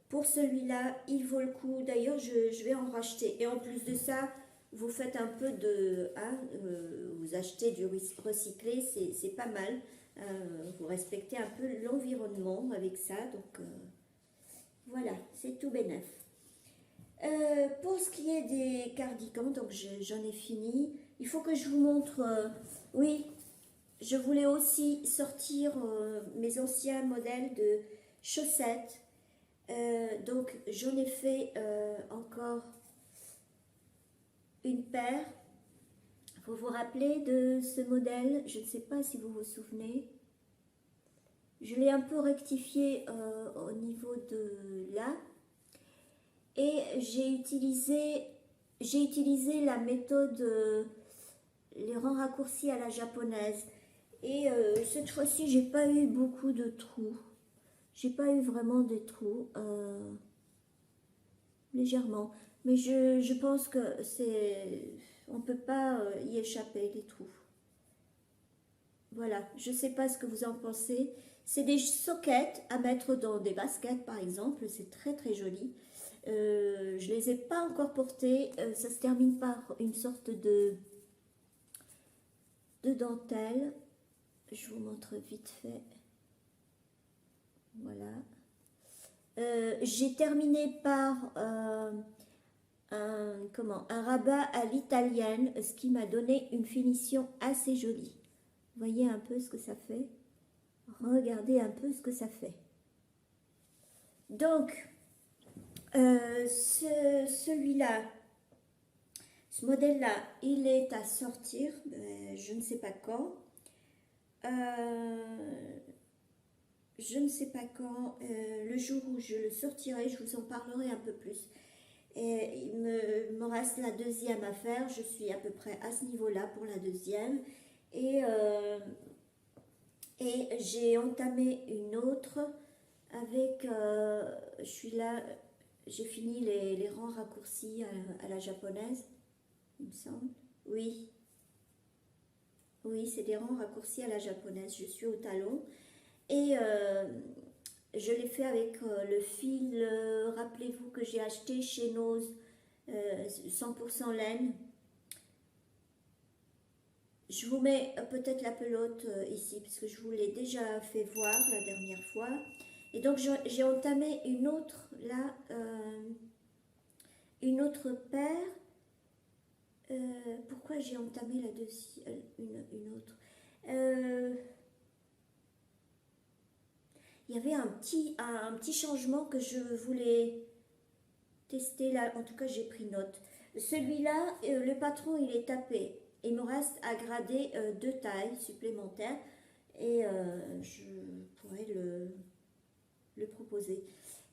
pour celui-là, il vaut le coup. D'ailleurs, je vais en racheter. Et en plus de ça, vous faites un peu de... vous achetez du recyclé, c'est pas mal. Vous respectez un peu l'environnement avec ça, donc voilà, c'est tout bénef. Pour ce qui est des cardigans, donc j'en ai fini. Il faut que je vous montre, oui, je voulais aussi sortir mes anciens modèles de chaussettes. Donc j'en ai fait encore une paire. Vous vous rappelez de ce modèle? Je ne sais pas si vous vous souvenez. Je l'ai un peu rectifié au niveau de là. Et j'ai utilisé la méthode les rangs raccourcis à la japonaise. Et cette fois-ci, j'ai pas eu beaucoup de trous. J'ai pas eu vraiment des trous. Légèrement. Mais je pense que on peut pas y échapper, les trous. Voilà, je sais pas ce que vous en pensez. C'est des sockets à mettre dans des baskets, par exemple. C'est très très joli. Je les ai pas encore portés. Ça se termine par une sorte de dentelle. Je vous montre vite fait. Voilà. J'ai terminé par un rabat à l'italienne, ce qui m'a donné une finition assez jolie. Voyez un peu ce que ça fait. Regardez un peu ce que ça fait. Donc, celui-là, ce modèle-là, il est à sortir, je ne sais pas quand. Je ne sais pas quand. Le jour où je le sortirai, je vous en parlerai un peu plus. Et il me reste la deuxième à faire. Je suis à peu près à ce niveau-là pour la deuxième. Et j'ai entamé une autre avec, je suis là, j'ai fini les rangs raccourcis à la japonaise, il me semble. Oui, oui, c'est des rangs raccourcis à la japonaise. Je suis au talon et je l'ai fait avec le fil, rappelez-vous que j'ai acheté chez Nose, 100% laine. Je vous mets peut-être la pelote ici, parce que je vous l'ai déjà fait voir la dernière fois. Et donc j'ai entamé une autre, là, une autre paire. Pourquoi j'ai entamé la deuxième, une autre il y avait un petit changement que je voulais tester là. En tout cas, j'ai pris note. Celui-là, le patron, il est tapé. Il me reste à grader 2 tailles supplémentaires et je pourrais le proposer.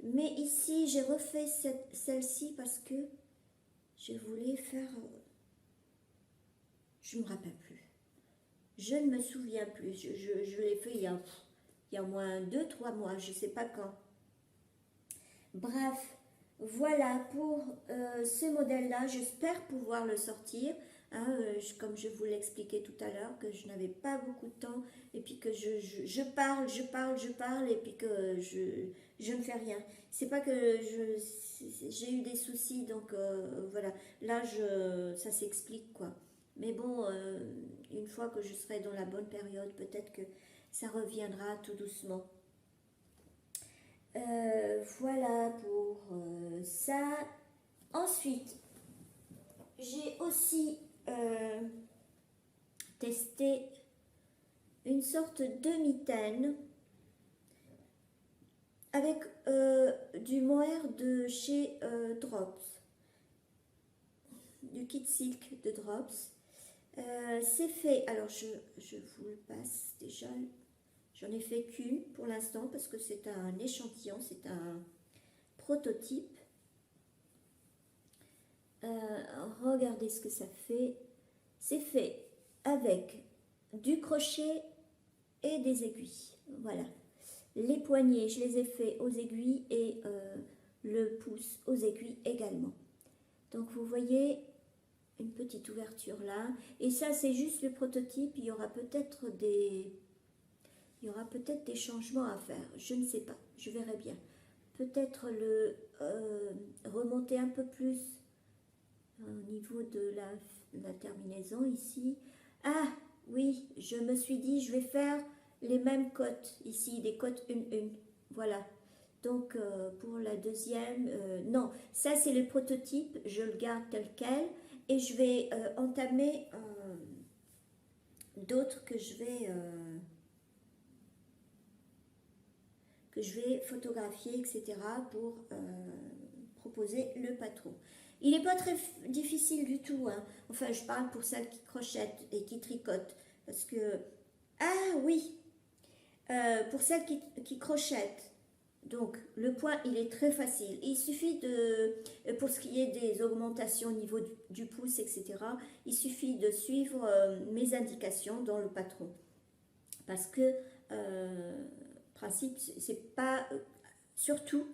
Mais ici, j'ai refait celle-ci parce que je voulais faire... je ne me rappelle plus. Je ne me souviens plus. Je l'ai fait il y a au moins 2-3 mois, je ne sais pas quand. Bref, voilà pour ce modèle-là. J'espère pouvoir le sortir. Hein, comme je vous l'expliquais tout à l'heure, que je n'avais pas beaucoup de temps et puis que je parle et puis que je ne fais rien. C'est pas que j'ai eu des soucis, donc voilà. Là, ça s'explique quoi. Mais bon, une fois que je serai dans la bonne période, peut-être que ça reviendra tout doucement. Voilà pour ça. Ensuite, j'ai aussi testé une sorte de mitaine avec du mohair de chez Drops, du kit silk de Drops. C'est fait, alors je vous le passe déjà, j'en ai fait qu'une pour l'instant parce que c'est un échantillon, c'est un prototype. Regardez ce que ça fait. C'est fait avec du crochet et des aiguilles. Voilà. Les poignets, je les ai fait aux aiguilles et le pouce aux aiguilles également. Donc vous voyez une petite ouverture là. Et ça, c'est juste le prototype. Il y aura peut-être des changements à faire. Je ne sais pas. Je verrai bien. Peut-être le remonter un peu plus au niveau de la terminaison ici. Ah oui, je me suis dit je vais faire les mêmes cotes ici, des cotes 1-1. Voilà. Donc pour la deuxième, non, ça c'est le prototype, je le garde tel quel et je vais entamer d'autres que je vais photographier, etc. pour proposer le patron. Il n'est pas très difficile du tout, hein. Enfin, je parle pour celles qui crochettent et qui tricotent, parce que, ah oui, pour celles qui crochettent, donc le point il est très facile. Il suffit de, pour ce qui est des augmentations au niveau du pouce, etc., il suffit de suivre mes indications dans le patron. Parce que, principe, c'est pas, surtout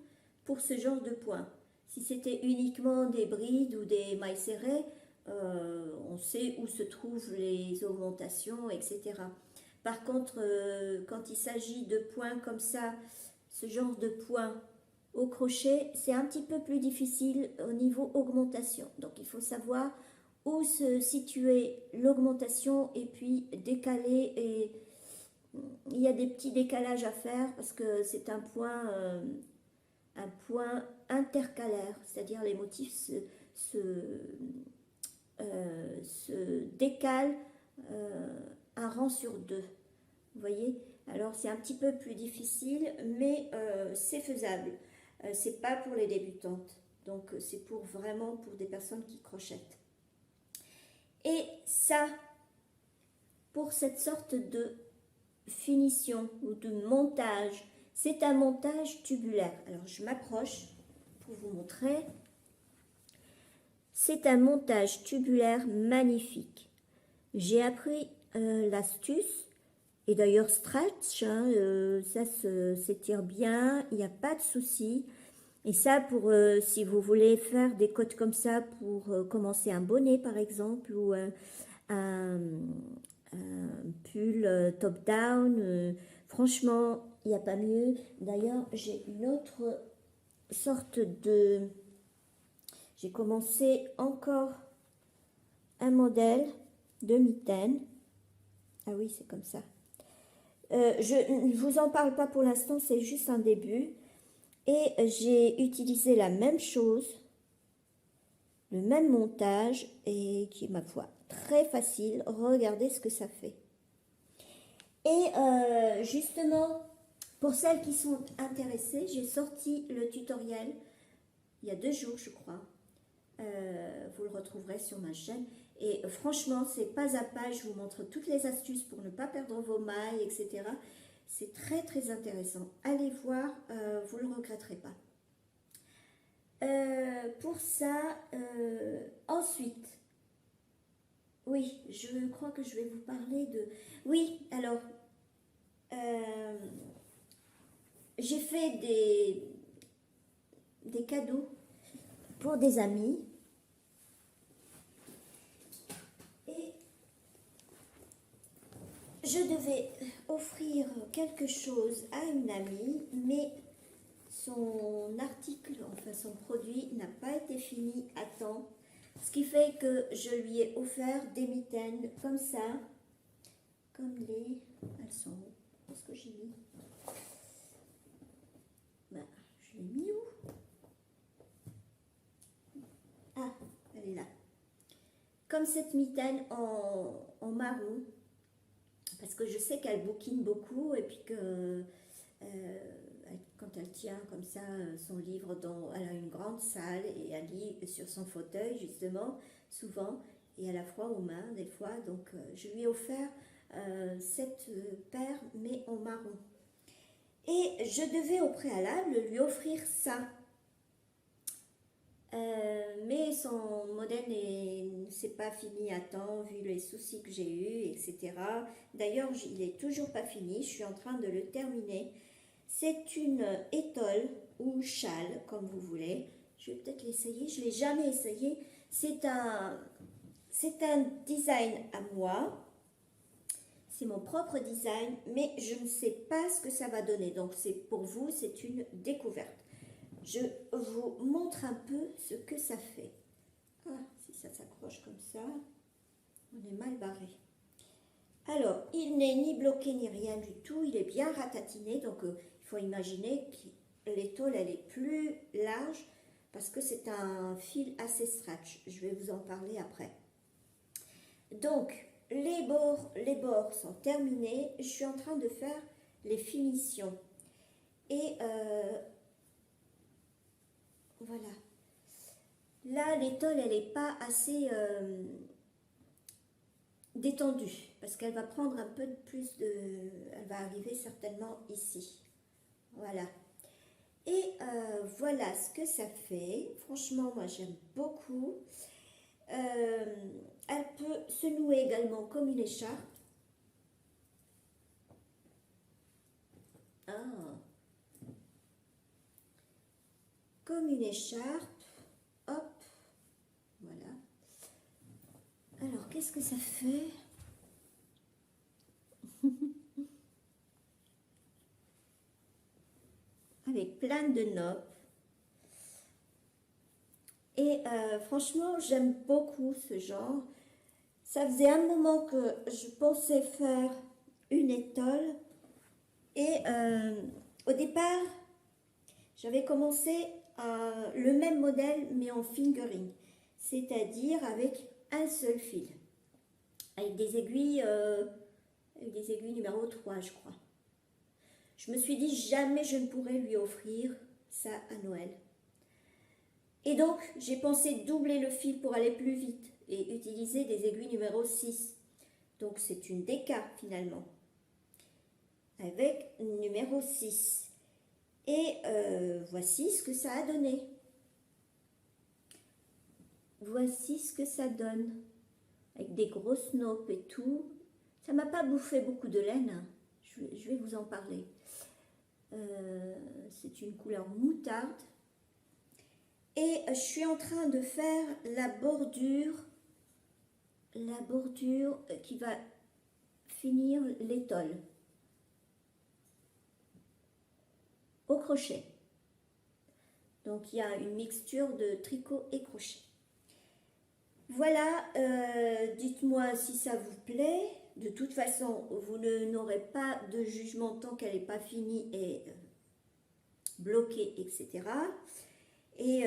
pour ce genre de point. Si c'était uniquement des brides ou des mailles serrées, on sait où se trouvent les augmentations, etc. Par contre, quand il s'agit de points comme ça, ce genre de points au crochet, c'est un petit peu plus difficile au niveau augmentation. Donc il faut savoir où se situer l'augmentation et puis décaler. Et il y a des petits décalages à faire parce que c'est un point intercalaire, c'est-à-dire les motifs se décalent un rang sur deux. Vous voyez? Alors c'est un petit peu plus difficile, mais c'est faisable. C'est pas pour les débutantes, donc c'est pour vraiment pour des personnes qui crochettent. Et ça, pour cette sorte de finition ou de montage, c'est un montage tubulaire. Alors je m'approche pour vous montrer. C'est un montage tubulaire magnifique. J'ai appris l'astuce. Et d'ailleurs, stretch, hein, ça s'étire bien, il n'y a pas de souci. Et ça, pour si vous voulez faire des cottes comme ça pour commencer un bonnet, par exemple, ou un pull top-down, franchement, il n'y a pas mieux. D'ailleurs, j'ai une autre sorte de... J'ai commencé encore un modèle de mitaine. Ah oui, c'est comme ça. Je ne vous en parle pas pour l'instant, c'est juste un début. Et j'ai utilisé la même chose, le même montage, et qui est, ma foi, très facile. Regardez ce que ça fait. Et justement, pour celles qui sont intéressées, j'ai sorti le tutoriel il y a 2 jours, je crois. Vous le retrouverez sur ma chaîne. Et franchement, c'est pas à pas, je vous montre toutes les astuces pour ne pas perdre vos mailles, etc. C'est très très intéressant. Allez voir, vous ne le regretterez pas. Pour ça, ensuite, oui, je crois que je vais vous parler de... Oui, alors, j'ai fait des cadeaux pour des amis. Je devais offrir quelque chose à une amie, mais son article, enfin son produit, n'a pas été fini à temps. Ce qui fait que je lui ai offert des mitaines comme ça, comme les... Elles sont où? Est-ce que j'ai mis? Ben, je l'ai mis où? Ah, elle est là. Comme cette mitaine en marron. Parce que je sais qu'elle bouquine beaucoup et puis que quand elle tient comme ça son livre, elle a une grande salle et elle lit sur son fauteuil justement, souvent, et elle a froid aux mains des fois. Donc je lui ai offert cette paire mais en marron. Et je devais au préalable lui offrir ça. Mais son modèle c'est pas fini à temps vu les soucis que j'ai eus, etc. D'ailleurs, il n'est toujours pas fini, je suis en train de le terminer. C'est une étole ou châle, comme vous voulez. Je vais peut-être l'essayer, je ne l'ai jamais essayé. C'est un design à moi. C'est mon propre design, mais je ne sais pas ce que ça va donner. Donc pour vous, c'est une découverte. Je vous montre un peu ce que ça fait. Ah, si ça s'accroche comme ça, on est mal barré. Alors, il n'est ni bloqué ni rien du tout, il est bien ratatiné, donc il faut imaginer que l'étole elle est plus large parce que c'est un fil assez stretch. Je vais vous en parler après. Donc, les bords sont terminés, je suis en train de faire les finitions. Et voilà. Là, l'étole, elle n'est pas assez détendue parce qu'elle va prendre un peu plus de... Elle va arriver certainement ici. Voilà. Et voilà ce que ça fait. Franchement, moi, j'aime beaucoup. Elle peut se nouer également comme une écharpe. Ah. Comme une écharpe. Hop. Voilà. Alors, qu'est-ce que ça fait? Avec plein de notes. Et franchement, j'aime beaucoup ce genre. Ça faisait un moment que je pensais faire une étole. Et au départ, j'avais commencé le même modèle, mais en fingering. C'est-à-dire avec un seul fil. Avec des aiguilles numéro 3, je crois. Je me suis dit, jamais je ne pourrais lui offrir ça à Noël. Et donc, j'ai pensé doubler le fil pour aller plus vite et utiliser des aiguilles numéro 6. Donc, c'est une DK finalement, avec numéro 6. Et voici ce que ça a donné. Voici ce que ça donne. Avec des grosses noppes et tout. Ça m'a pas bouffé beaucoup de laine. Hein. Je vais vous en parler. C'est une couleur moutarde. Et je suis en train de faire la bordure qui va finir l'étole au crochet. Donc il y a une mixture de tricot et crochet. Voilà, dites-moi si ça vous plaît. De toute façon, vous n'aurez pas de jugement tant qu'elle n'est pas finie et bloquée, etc. Et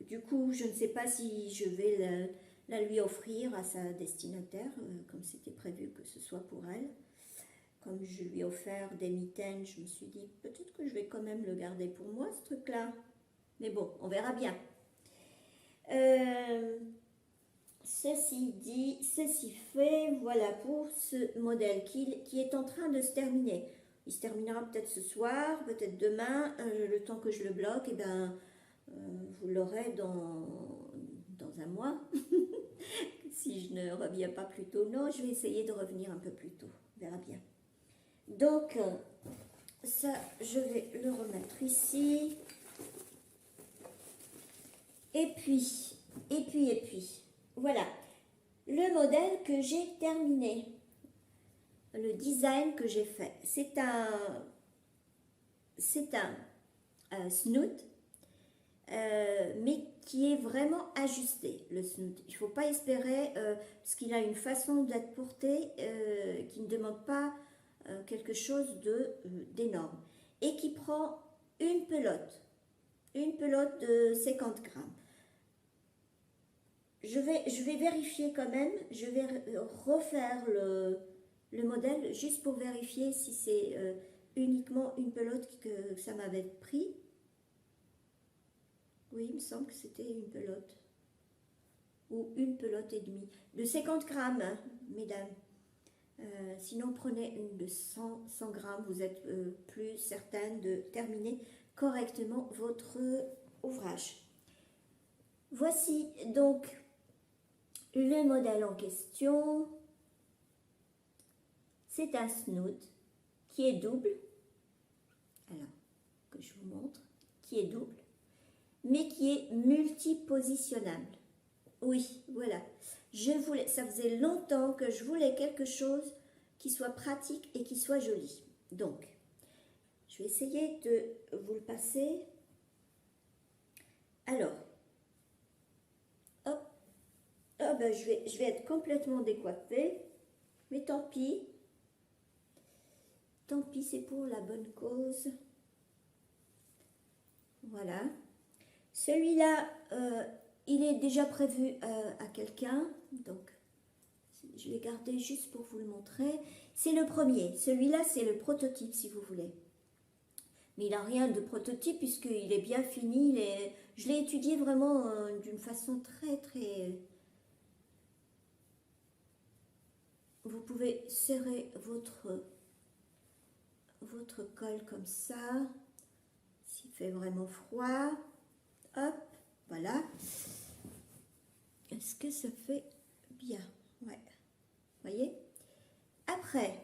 du coup, je ne sais pas si je vais la lui offrir à sa destinataire, comme c'était prévu que ce soit pour elle. Comme je lui ai offert des mitaines, je me suis dit, peut-être que je vais quand même le garder pour moi, ce truc-là. Mais bon, on verra bien. Ceci dit, ceci fait, voilà pour ce modèle qui est en train de se terminer. Il se terminera peut-être ce soir, peut-être demain, le temps que je le bloque, et ben, vous l'aurez dans un mois. Si je ne reviens pas plus tôt, non, je vais essayer de revenir un peu plus tôt, on verra bien. Donc, ça, je vais le remettre ici. Et puis, voilà, le modèle que j'ai terminé, le design que j'ai fait, c'est un snoot, mais qui est vraiment ajusté, le snoot. Il ne faut pas espérer, parce qu'il a une façon d'être porté qui ne demande pas quelque chose d'énorme, et qui prend une pelote de 50 grammes. Je vais vérifier quand même, je vais refaire le modèle juste pour vérifier si c'est uniquement une pelote que ça m'avait pris. Oui, il me semble que c'était une pelote. Ou une pelote et demie. De 50 grammes, hein, mesdames. Sinon, prenez une de 100 grammes. Vous êtes plus certaine de terminer correctement votre ouvrage. Voici donc le modèle en question. C'est un snoot qui est double. Alors, que je vous montre. Qui est double. Mais qui est multipositionnable. Oui, voilà. Ça faisait longtemps que je voulais quelque chose qui soit pratique et qui soit joli. Donc, je vais essayer de vous le passer. Alors, hop, ben je vais être complètement décoiffée. Mais tant pis. Tant pis, c'est pour la bonne cause. Voilà. Celui-là, il est déjà prévu à quelqu'un. Donc, je l'ai gardé juste pour vous le montrer. C'est le premier. Celui-là, c'est le prototype, si vous voulez. Mais il n'a rien de prototype puisqu'il est bien fini. Je l'ai étudié vraiment d'une façon très, très... Vous pouvez serrer votre colle comme ça. S'il fait vraiment froid. Hop, voilà. Est-ce que ça fait bien? Ouais. Voyez? Après,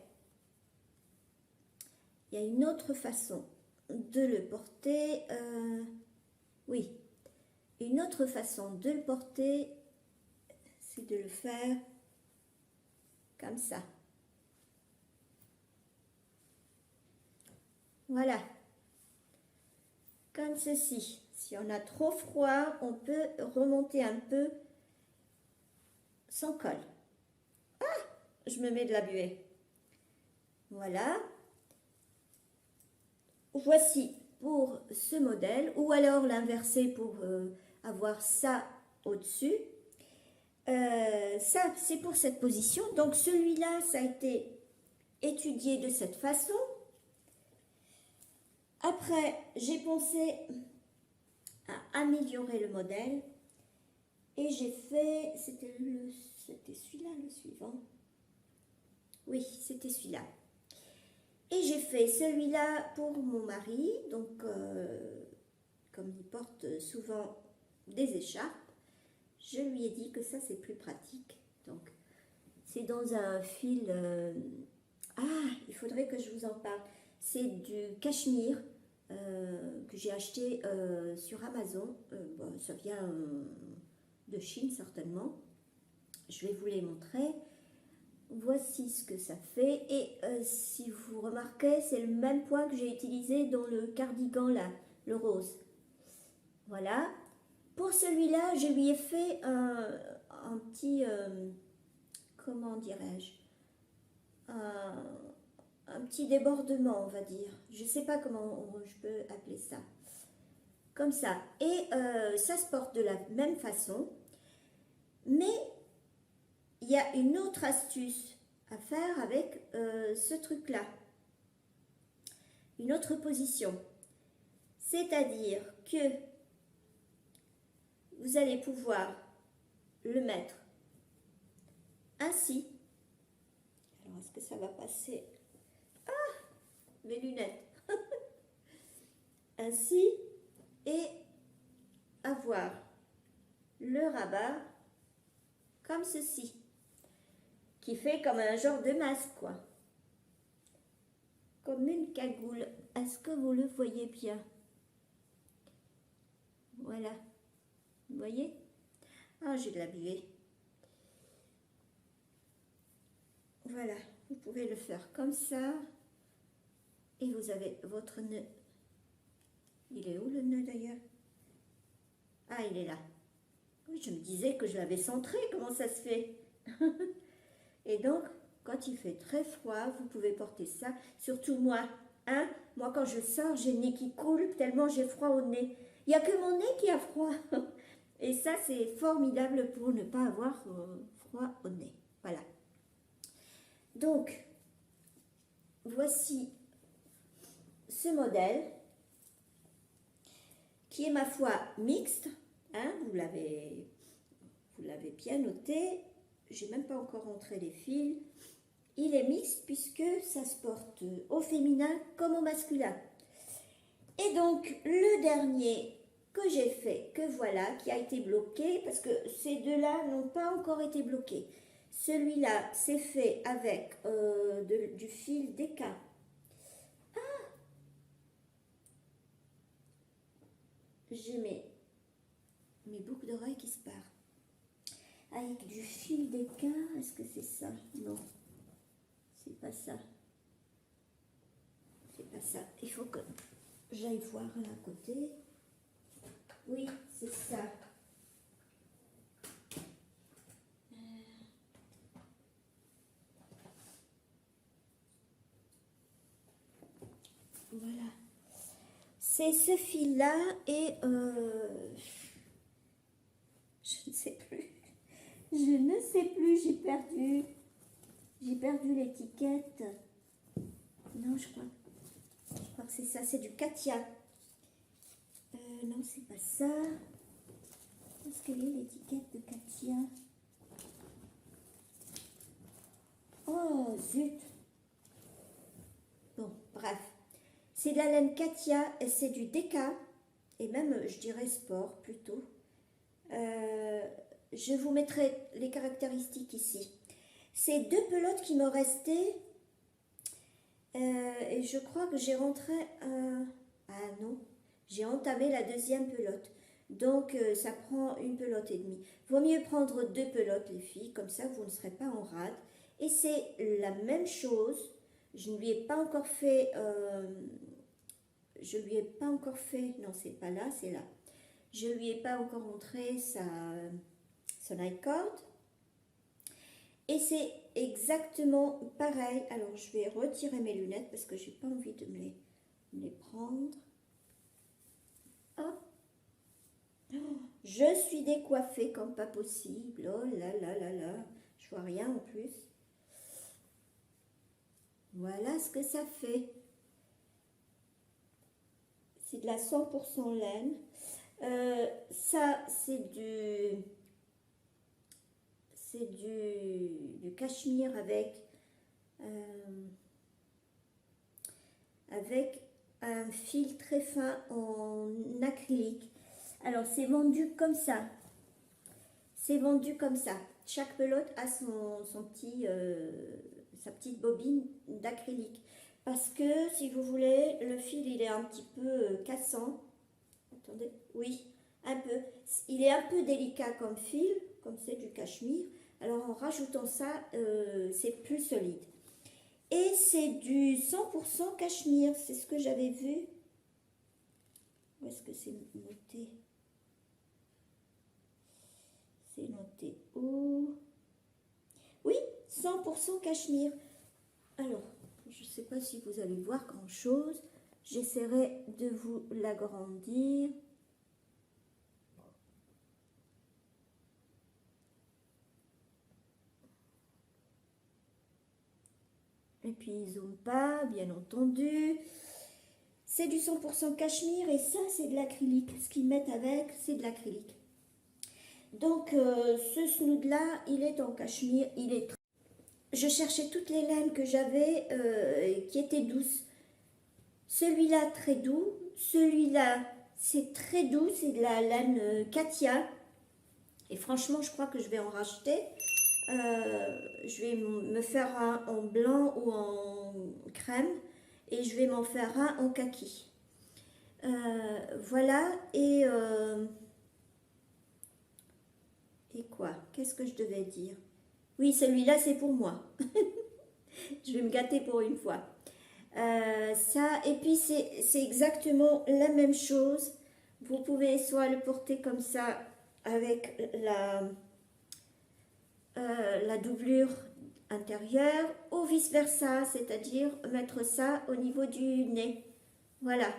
il y a une autre façon de le porter. Oui, une autre façon de le porter, c'est de le faire comme ça. Voilà. Comme ceci. Si on a trop froid, on peut remonter un peu sans colle. Ah, je me mets de la buée. Voilà. Voici pour ce modèle, ou alors l'inverser pour avoir ça au-dessus. Ça, c'est pour cette position. Donc celui-là, ça a été étudié de cette façon. Après, j'ai pensé à améliorer le modèle. Et j'ai fait, c'était celui-là le suivant. Oui, c'était celui-là. Et j'ai fait celui-là pour mon mari, donc comme il porte souvent des écharpes, je lui ai dit que ça c'est plus pratique. Donc c'est dans un fil, il faudrait que je vous en parle. C'est du cachemire que j'ai acheté sur Amazon. Bon, ça vient de Chine certainement. Je vais vous les montrer. Voici ce que ça fait. Et si vous remarquez, c'est le même point que j'ai utilisé dans le cardigan là, le rose. Voilà. Pour celui-là, je lui ai fait un petit, comment dirais-je, un petit débordement, on va dire. Je ne sais pas comment je peux appeler ça. Comme ça. Et ça se porte de la même façon. Mais il y a une autre astuce à faire avec ce truc-là. Une autre position. C'est-à-dire que vous allez pouvoir le mettre ainsi. Alors, est-ce que ça va passer? Ah, mes lunettes. Ainsi, et avoir le rabat comme ceci, qui fait comme un genre de masque, quoi. Comme une cagoule. Est-ce que vous le voyez bien? Voilà. Vous voyez? Ah, j'ai de la buée. Voilà. Vous pouvez le faire comme ça. Et vous avez votre nœud. Il est où le nœud d'ailleurs? Ah, il est là. Oui, je me disais que je l'avais centré. Comment ça se fait? Et donc, quand il fait très froid, vous pouvez porter ça. Surtout moi. Hein? Moi, quand je sors, j'ai le nez qui coule tellement j'ai froid au nez. Il n'y a que mon nez qui a froid. Et ça, c'est formidable pour ne pas avoir froid au nez. Voilà. Donc, voici ce modèle qui est, ma foi, mixte. Hein? Vous l'avez bien noté. J'ai même pas encore rentré les fils. Il est mixte puisque ça se porte au féminin comme au masculin. Et donc, le dernier que j'ai fait, que voilà, qui a été bloqué, parce que ces deux-là n'ont pas encore été bloqués. Celui-là, c'est fait avec du fil DK. Ah! J'ai mes boucles d'oreilles qui se partent. Avec du fil DK, est-ce que c'est ça? Non, c'est pas ça. C'est pas ça. Il faut que j'aille voir là à côté. Oui, c'est ça. C'est ce fil-là et je ne sais plus. Je ne sais plus, j'ai perdu l'étiquette. Non, je crois que c'est ça, c'est du Katia. Non, c'est pas ça. Où est-ce qu'elle est l'étiquette de Katia? Oh, zut. Bon, bref. C'est de la laine Katia et c'est du Deka. Et même, je dirais sport plutôt. Je vous mettrai les caractéristiques ici. C'est 2 pelotes qui m'ont resté. Et je crois que j'ai rentré un... Ah non, j'ai entamé la 2e pelote. Donc, ça prend 1 pelote et demie. Vaut mieux prendre 2 pelotes, les filles. Comme ça, vous ne serez pas en rade. Et c'est la même chose. Je ne lui ai pas encore fait... Non, c'est pas là, c'est là. Je ne lui ai pas encore montré son night-cord. Et c'est exactement pareil. Alors, je vais retirer mes lunettes parce que j'ai pas envie de me les prendre. Hop. Je suis décoiffée comme pas possible. Oh là là là là. Je vois rien en plus. Voilà ce que ça fait. C'est de la 100% laine. Ça, c'est du cachemire avec un fil très fin en acrylique. Alors, c'est vendu comme ça. C'est vendu comme ça. Chaque pelote a sa petite bobine d'acrylique. Parce que, si vous voulez, le fil, il est un petit peu cassant. Attendez, oui, un peu. Il est un peu délicat comme fil, comme c'est du cachemire. Alors, en rajoutant ça, c'est plus solide. Et c'est du 100% cachemire. C'est ce que j'avais vu. Où est-ce que c'est noté? C'est noté où? Oui, 100% cachemire. Alors, je ne sais pas si vous allez voir grand-chose. J'essaierai de vous l'agrandir. Et puis, il zoome pas, bien entendu. C'est du 100% cachemire et ça, c'est de l'acrylique. Ce qu'ils mettent avec, c'est de l'acrylique. Donc, ce snood-là, il est en cachemire. Je cherchais toutes les laines que j'avais qui étaient douces. Celui-là, très doux. Celui-là, c'est très doux. C'est de la laine Katia. Et franchement, je crois que je vais en racheter. Je vais me faire un en blanc ou en crème. Et je vais m'en faire un en kaki. Voilà. Et quoi? Qu'est-ce que je devais dire? Oui, celui-là, c'est pour moi. Je vais me gâter pour une fois. Ça, et puis c'est exactement la même chose. Vous pouvez soit le porter comme ça avec la doublure intérieure ou vice versa, c'est-à-dire mettre ça au niveau du nez. Voilà.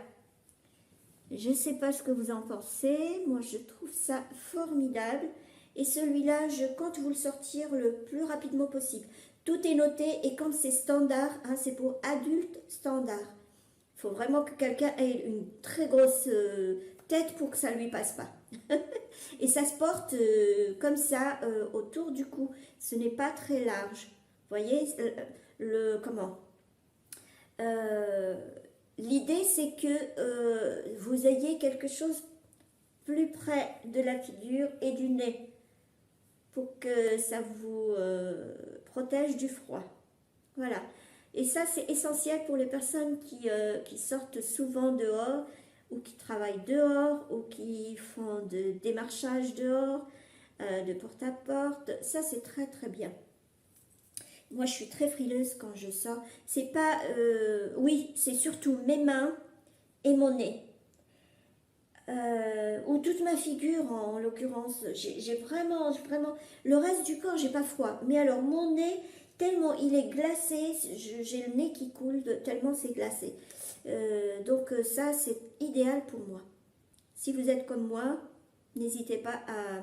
Je ne sais pas ce que vous en pensez. Moi, je trouve ça formidable. Et celui-là, je compte vous le sortir le plus rapidement possible. Tout est noté et comme c'est standard, hein, c'est pour adultes standard. Il faut vraiment que quelqu'un ait une très grosse tête pour que ça ne lui passe pas. Et ça se porte comme ça autour du cou. Ce n'est pas très large. Vous voyez l'idée, c'est que vous ayez quelque chose plus près de la figure et du nez pour que ça vous protège du froid. Voilà. Et ça, c'est essentiel pour les personnes qui sortent souvent dehors ou qui travaillent dehors ou qui font de démarchage dehors, de porte-à-porte. Ça, c'est très, très bien. Moi, je suis très frileuse quand je sors. C'est pas... oui, c'est surtout mes mains et mon nez. Ou toute ma figure en l'occurrence. J'ai vraiment... Le reste du corps, j'ai pas froid. Mais alors, mon nez, tellement il est glacé, j'ai le nez qui coule tellement c'est glacé. Donc ça, c'est idéal pour moi. Si vous êtes comme moi, n'hésitez pas à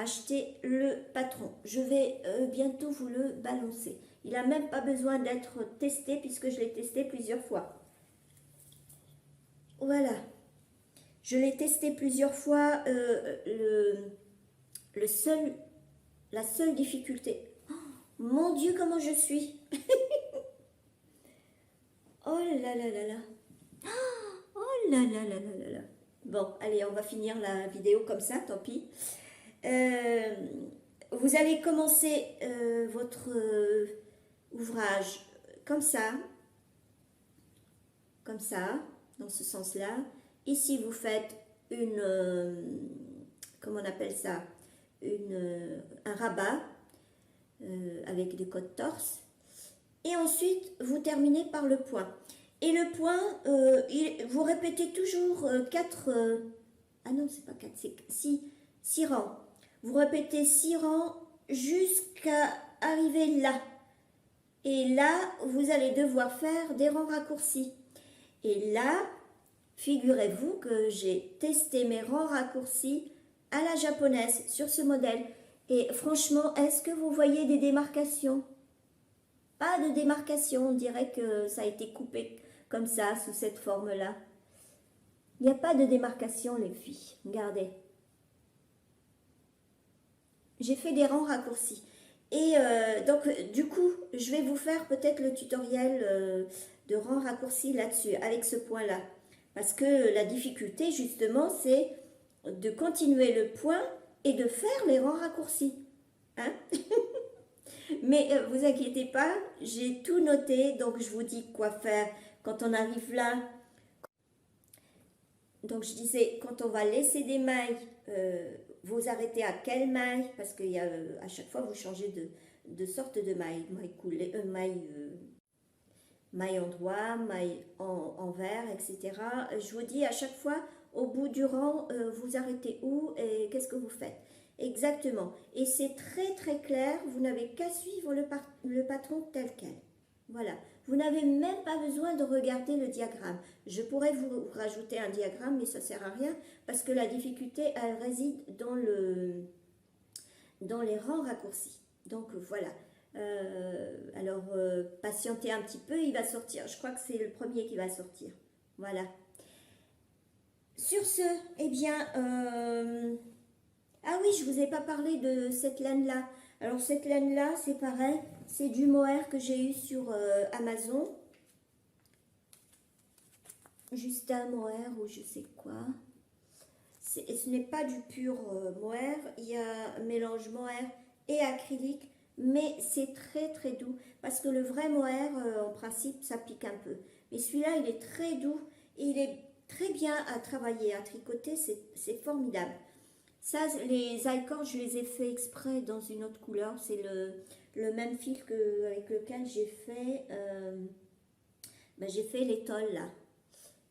acheter le patron. Je vais bientôt vous le balancer. Il n'a même pas besoin d'être testé puisque je l'ai testé plusieurs fois. Voilà. Je l'ai testé plusieurs fois. La seule difficulté. Oh, mon Dieu, comment je suis. Oh là là là là. Oh là là là là là là. Bon, allez, on va finir la vidéo comme ça, tant pis. Vous allez commencer votre ouvrage comme ça, dans ce sens-là. Ici, vous faites une, comment on appelle ça, un rabat avec des côtes torse. Et ensuite, vous terminez par le point. Et le point, vous répétez toujours 4, ah non, c'est pas 4, c'est 6 rangs. Vous répétez 6 rangs jusqu'à arriver là. Et là, vous allez devoir faire des rangs raccourcis. Et là, figurez-vous que j'ai testé mes rangs raccourcis à la japonaise sur ce modèle. Et franchement, est-ce que vous voyez des démarcations? Pas de démarcation, on dirait que ça a été coupé comme ça, sous cette forme-là. Il n'y a pas de démarcation, les filles. Regardez. J'ai fait des rangs raccourcis. Et donc, du coup, je vais vous faire peut-être le tutoriel de rangs raccourcis là-dessus, avec ce point-là. Parce que la difficulté, justement, c'est de continuer le point et de faire les rangs raccourcis. Hein? Mais vous inquiétez pas, j'ai tout noté, donc je vous dis quoi faire quand on arrive là. Donc je disais, quand on va laisser des mailles, vous arrêtez à quelle maille? Parce qu'il y a, à chaque fois, vous changez de sorte de maille. Maille coulée, maille endroit, maille envers, etc. Je vous dis à chaque fois, au bout du rang, vous arrêtez où et qu'est-ce que vous faites? Exactement. Et c'est très très clair, vous n'avez qu'à suivre le patron tel quel. Voilà. Vous n'avez même pas besoin de regarder le diagramme. Je pourrais vous rajouter un diagramme, mais ça ne sert à rien parce que la difficulté, elle réside dans les rangs raccourcis. Donc voilà. Alors, patientez un petit peu, il va sortir. Je crois que c'est le premier qui va sortir. Voilà. Sur ce, eh bien... ah oui, je ne vous ai pas parlé de cette laine-là. Alors cette laine-là, c'est pareil, c'est du mohair que j'ai eu sur Amazon. Juste un mohair ou je sais quoi. Ce n'est pas du pur mohair, il y a un mélange mohair et acrylique, mais c'est très très doux. Parce que le vrai mohair, en principe, ça pique un peu. Mais celui-là, il est très doux et il est très bien à travailler, à tricoter, c'est formidable. Ça, les I-cord, je les ai fait exprès dans une autre couleur. C'est le même fil avec lequel j'ai fait, l'étole là.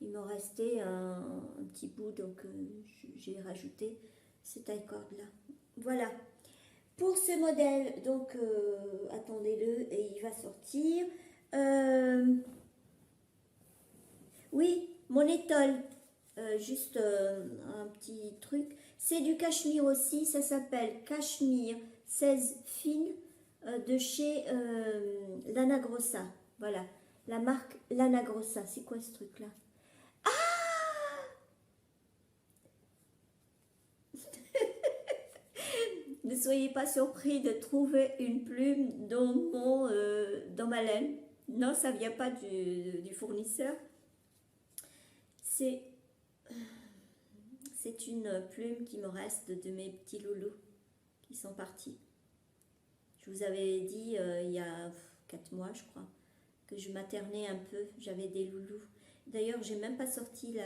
Il m'en restait un petit bout, donc j'ai rajouté cet I-cord là. Voilà. Pour ce modèle, donc attendez-le et il va sortir. Oui, mon étole. Juste un petit truc. C'est du cachemire aussi, ça s'appelle Cachemire 16 fine de chez Lana Grossa. Voilà, la marque Lana Grossa. C'est quoi ce truc-là? Ah! Ne soyez pas surpris de trouver une plume dans ma laine. Non, ça ne vient pas du fournisseur. C'est une plume qui me reste de mes petits loulous qui sont partis. Je vous avais dit il y a 4 mois, je crois, que je maternais un peu. J'avais des loulous. D'ailleurs, j'ai même pas sorti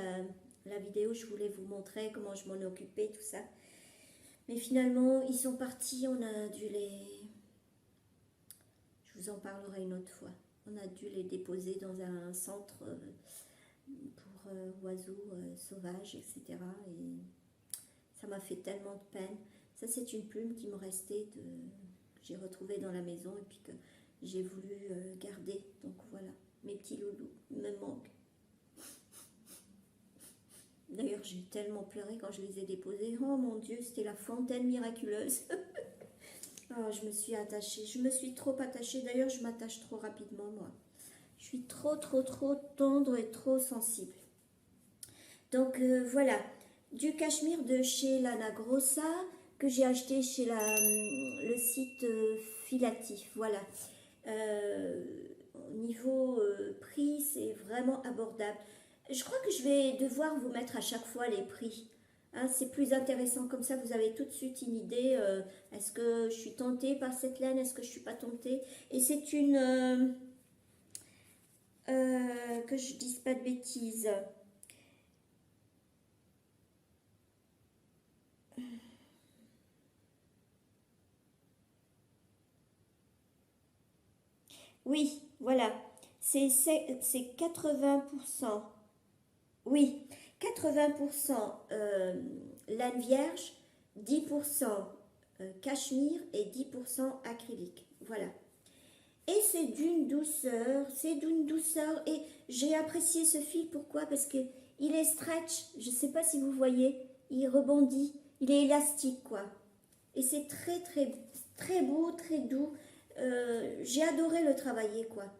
la vidéo. Je voulais vous montrer comment je m'en occupais, tout ça. Mais finalement, ils sont partis. On a dû les... Je vous en parlerai une autre fois. On a dû les déposer dans un centre... pour oiseaux sauvages, etc. Et ça m'a fait tellement de peine. Ça, c'est une plume qui me restait, que j'ai retrouvée dans la maison et puis que j'ai voulu garder. Donc voilà, mes petits loulous me manquent. D'ailleurs, j'ai tellement pleuré quand je les ai déposés. Oh mon Dieu, c'était la fontaine miraculeuse. Oh, je me suis attachée. Je me suis trop attachée. D'ailleurs, je m'attache trop rapidement, moi. Je suis trop tendre et trop sensible. Donc, voilà. Du cachemire de chez Lana Grossa que j'ai acheté chez le site Filatif. Voilà. Au niveau prix, c'est vraiment abordable. Je crois que je vais devoir vous mettre à chaque fois les prix. Hein, c'est plus intéressant comme ça, vous avez tout de suite une idée. Est-ce que je suis tentée par cette laine? Est-ce que je ne suis pas tentée? Et c'est une... que je dise pas de bêtises. Oui, voilà. C'est 80%. Oui, 80% laine vierge, 10% cachemire et 10% acrylique. Voilà. Et c'est d'une douceur. Et j'ai apprécié ce fil, pourquoi? Parce que il est stretch, je ne sais pas si vous voyez, il rebondit, il est élastique, quoi. Et c'est très beau, très doux. J'ai adoré le travailler, quoi.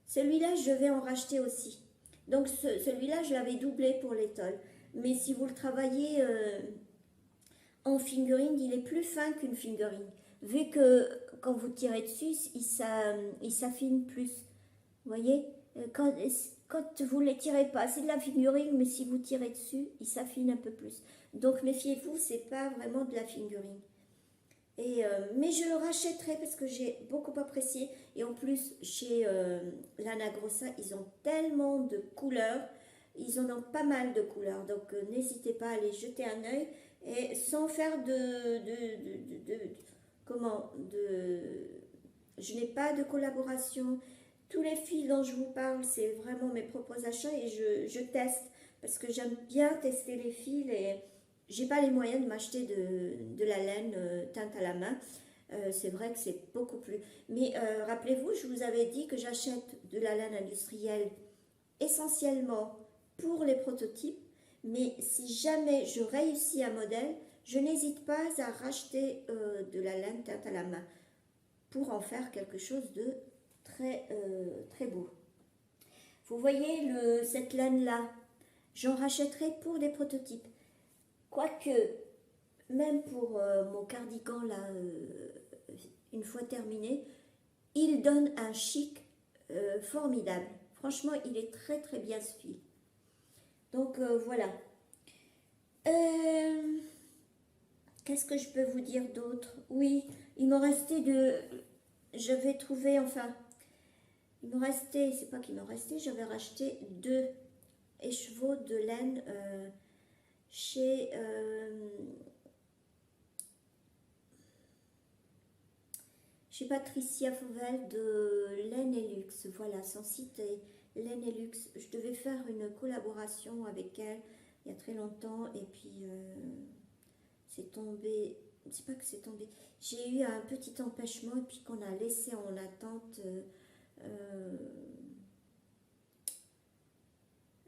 Celui-là, je vais en racheter aussi. Donc celui-là, je l'avais doublé pour l'étole. Mais si vous le travaillez en fingering, il est plus fin qu'une fingering. Vu que quand vous tirez dessus, il s'affine plus. Vous voyez, quand vous ne les tirez pas, c'est de la fingering, mais si vous tirez dessus, il s'affine un peu plus. Donc méfiez-vous, c'est pas vraiment de la fingering. Mais je le rachèterai parce que j'ai beaucoup apprécié. Et en plus, chez Lana Grossa, ils ont tellement de couleurs. Ils en ont pas mal de couleurs. Donc, n'hésitez pas à aller jeter un œil. Et sans faire comment je n'ai pas de collaboration. Tous les fils dont je vous parle, c'est vraiment mes propres achats. Et je teste parce que j'aime bien tester les fils. Et j'ai pas les moyens de m'acheter de la laine teinte à la main. C'est vrai que c'est beaucoup plus. Mais rappelez-vous, je vous avais dit que j'achète de la laine industrielle essentiellement pour les prototypes. Mais si jamais je réussis un modèle, je n'hésite pas à racheter de la laine teinte à la main pour en faire quelque chose de très beau. Vous voyez cette laine-là, j'en rachèterai pour des prototypes. Quoique, même pour mon cardigan, là, une fois terminé, il donne un chic formidable. Franchement, il est très bien ce fil. Donc, voilà. Qu'est-ce que je peux vous dire d'autre? Oui, il m'en restait je vais trouver, enfin... Il m'en restait, c'est pas qu'il m'en restait, j'avais racheté 2 écheveaux de laine chez... chez Patricia Fauvel de Laine et Luxe. Voilà, son site est Laine et Luxe. Je devais faire une collaboration avec elle il y a très longtemps et puis c'est tombé. C'est pas que c'est tombé. J'ai eu un petit empêchement et puis qu'on a laissé en attente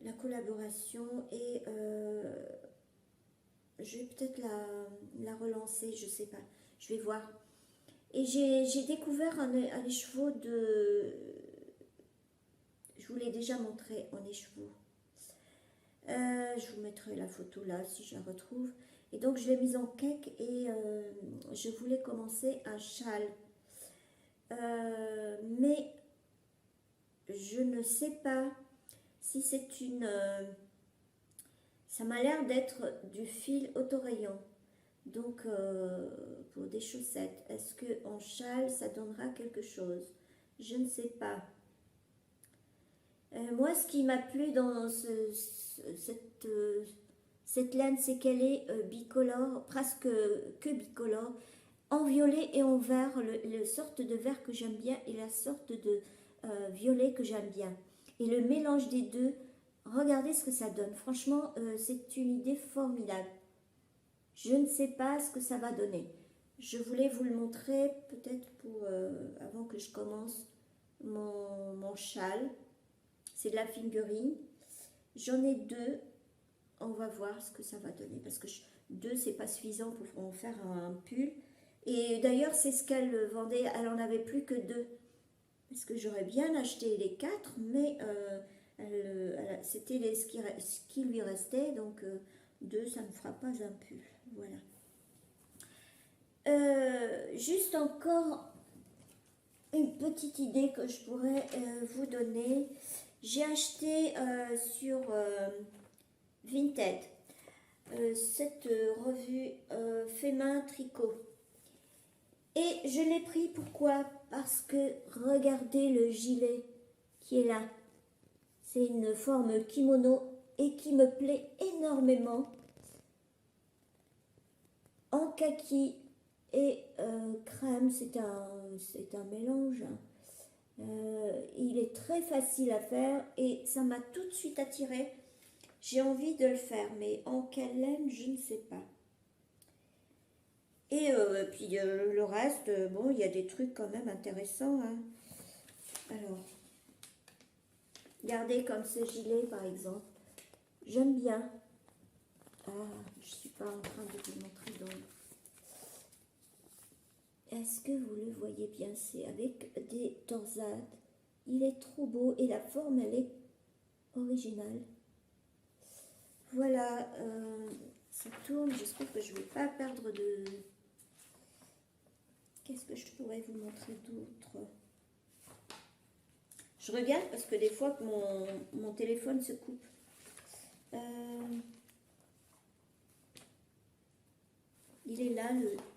la collaboration et je vais peut-être la relancer, je sais pas. Je vais voir. Et j'ai découvert un écheveau de... Je vous l'ai déjà montré en écheveau. Je vous mettrai la photo là si je la retrouve. Et donc je l'ai mise en cake et je voulais commencer un châle. Mais je ne sais pas si c'est une... ça m'a l'air d'être du fil autorayon. Donc, pour des chaussettes, est-ce qu'en châle, ça donnera quelque chose? Je ne sais pas. Moi, ce qui m'a plu dans cette laine, c'est qu'elle est bicolore, presque que bicolore, en violet et en vert, le sorte de vert que j'aime bien et la sorte de violet que j'aime bien. Et le mélange des deux, regardez ce que ça donne. Franchement, c'est une idée formidable. Je ne sais pas ce que ça va donner. Je voulais vous le montrer peut-être pour avant que je commence mon châle. C'est de la fingering. J'en ai deux. On va voir ce que ça va donner. Parce que deux, c'est pas suffisant pour en faire un pull. Et d'ailleurs, c'est ce qu'elle vendait. Elle en avait plus que deux. Parce que j'aurais bien acheté les quatre. Mais c'était ce qui lui restait. Donc, deux, ça ne fera pas un pull. Voilà. Juste encore une petite idée que je pourrais vous donner. J'ai acheté sur Vinted cette revue fait main tricot. Et je l'ai pris pourquoi? Parce que regardez le gilet qui est là. C'est une forme kimono et qui me plaît énormément. En kaki et crème, c'est un mélange. Il est très facile à faire et ça m'a tout de suite attiré. J'ai envie de le faire, mais en quelle laine, je ne sais pas. Et puis le reste, bon, il y a des trucs quand même intéressants. Hein. Alors, regardez comme ce gilet, par exemple. J'aime bien. Ah, je ne suis pas en train de vous montrer donc. Est-ce que vous le voyez bien? C'est avec des torsades. Il est trop beau et la forme, elle est originale. Voilà, ça tourne. J'espère que je ne vais pas perdre de... Qu'est-ce que je pourrais vous montrer d'autre? Je regarde parce que des fois mon téléphone se coupe. Il est là,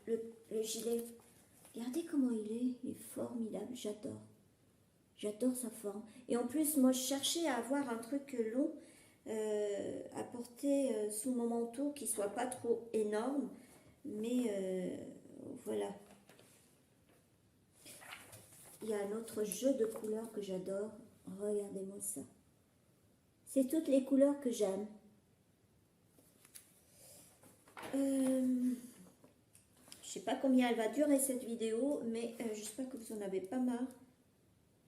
le gilet. Regardez comment il est formidable, j'adore. J'adore sa forme. Et en plus, moi, je cherchais à avoir un truc long à porter sous mon manteau qui soit pas trop énorme. Mais voilà. Il y a un autre jeu de couleurs que j'adore. Regardez-moi ça. C'est toutes les couleurs que j'aime. Je sais pas combien elle va durer cette vidéo, mais j'espère que vous en avez pas marre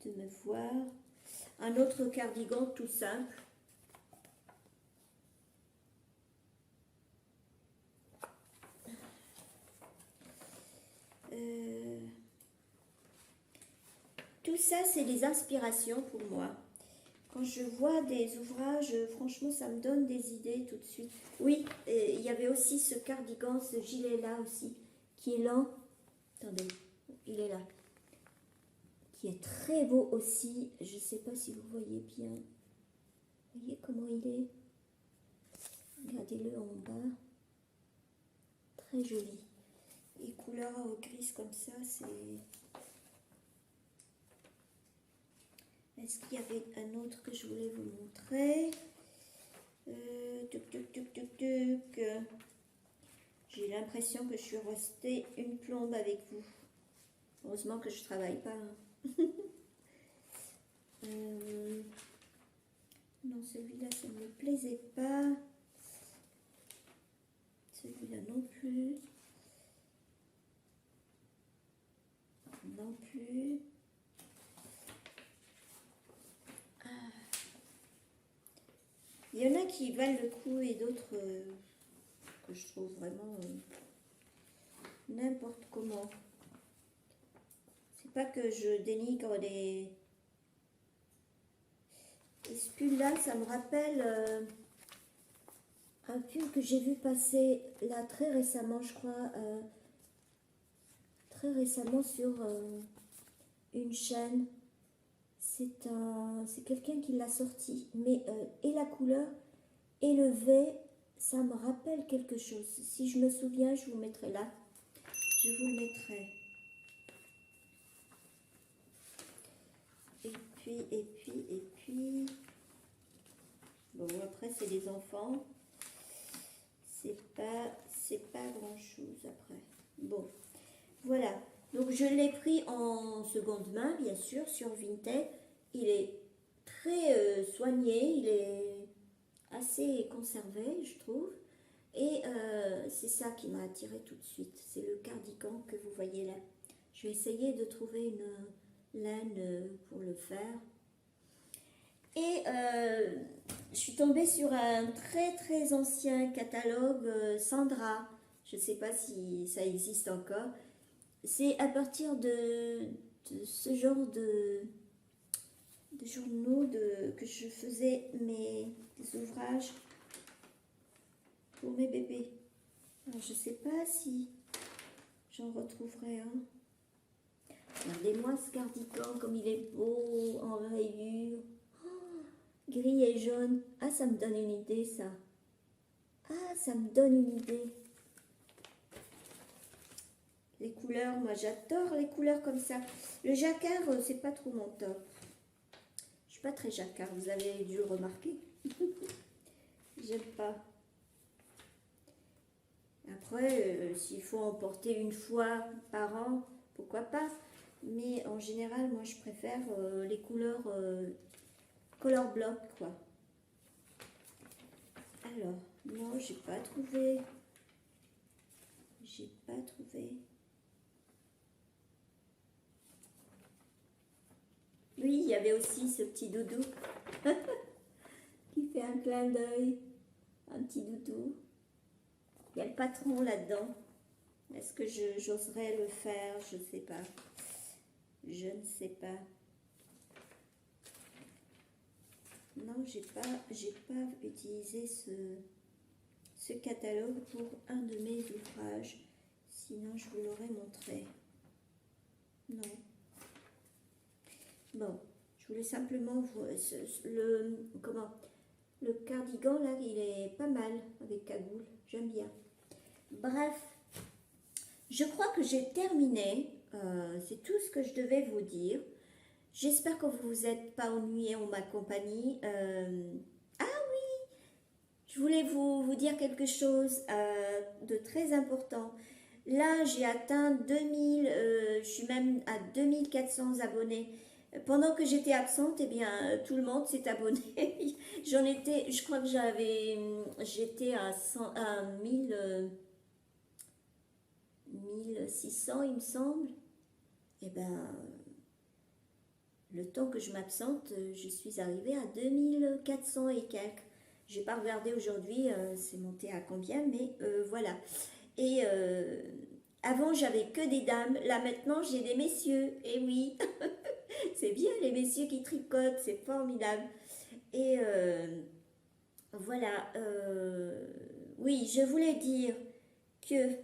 de me voir. Un autre cardigan tout simple. Tout ça, c'est des inspirations pour moi. Quand je vois des ouvrages, franchement, ça me donne des idées tout de suite. Oui, il y avait aussi ce cardigan, ce gilet-là aussi, qui est lent. Attendez, il est là. Qui est très beau aussi. Je ne sais pas si vous voyez bien. Vous voyez comment il est? Regardez-le en bas. Très joli. Et couleur grise comme ça, c'est... Est-ce qu'il y avait un autre que je voulais vous montrer? J'ai l'impression que je suis restée une plombe avec vous. Heureusement que je ne travaille pas. Hein. Non, celui-là, ça ne me plaisait pas. Celui-là non plus. Non plus. Il y en a qui valent le coup et d'autres que je trouve vraiment n'importe comment. C'est pas que je dénigre les ce pull-là, ça me rappelle un pull que j'ai vu passer là très récemment, je crois, très récemment sur une chaîne. C'est quelqu'un qui l'a sorti, mais et la couleur et le V, ça me rappelle quelque chose. Si je me souviens, je vous mettrai là. Je vous le mettrai. Et puis... Bon, après, c'est des enfants. C'est pas grand-chose après. Bon, voilà. Donc, je l'ai pris en seconde main, bien sûr, sur Vinted. Il est très soigné, il est assez conservé, je trouve. Et c'est ça qui m'a attiré tout de suite. C'est le cardigan que vous voyez là. Je vais essayer de trouver laine pour le faire. Et je suis tombée sur un très très ancien catalogue Sandra. Je ne sais pas si ça existe encore. C'est à partir de ce genre de journaux que je faisais des ouvrages pour mes bébés. Alors, je ne sais pas si j'en retrouverai un. Regardez-moi ce cardigan, comme il est beau, en rayures. Oh, gris et jaune. Ah, ça me donne une idée, ça. Ah, ça me donne une idée. Les couleurs, moi j'adore les couleurs comme ça. Le jacquard, c'est pas trop mon top. Je suis pas très jacquard, vous avez dû le remarquer. J'aime pas. Après, s'il faut en porter une fois par an, pourquoi pas. Mais en général, moi je préfère les couleurs color block, quoi. Alors, non, j'ai pas trouvé. J'ai pas trouvé. Oui, il y avait aussi ce petit doudou qui fait un clin d'œil. Un petit doudou. Il y a le patron là-dedans. Est-ce que j'oserais le faire? Je ne sais pas. Je ne sais pas. Non, j'ai pas utilisé ce catalogue pour un de mes ouvrages. Sinon, je vous l'aurais montré. Non. Bon, je voulais simplement vous... Le cardigan, là, il est pas mal avec cagoule. J'aime bien. Bref, je crois que j'ai terminé. C'est tout ce que je devais vous dire. J'espère que vous vous êtes pas ennuyés en ma compagnie. Ah oui, je voulais vous dire quelque chose de très important. Là, j'ai atteint 2000, je suis même à 2400 abonnés. Pendant que j'étais absente, eh bien, tout le monde s'est abonné. Je crois que j'étais à 1600, il me semble. Eh bien, le temps que je m'absente, je suis arrivée à 2400 et quelques. Je n'ai pas regardé aujourd'hui, c'est monté à combien, mais voilà. Et avant, j'avais que des dames. Là, maintenant, j'ai des messieurs. Et oui, c'est bien les messieurs qui tricotent, c'est formidable. Et voilà. Oui, je voulais dire que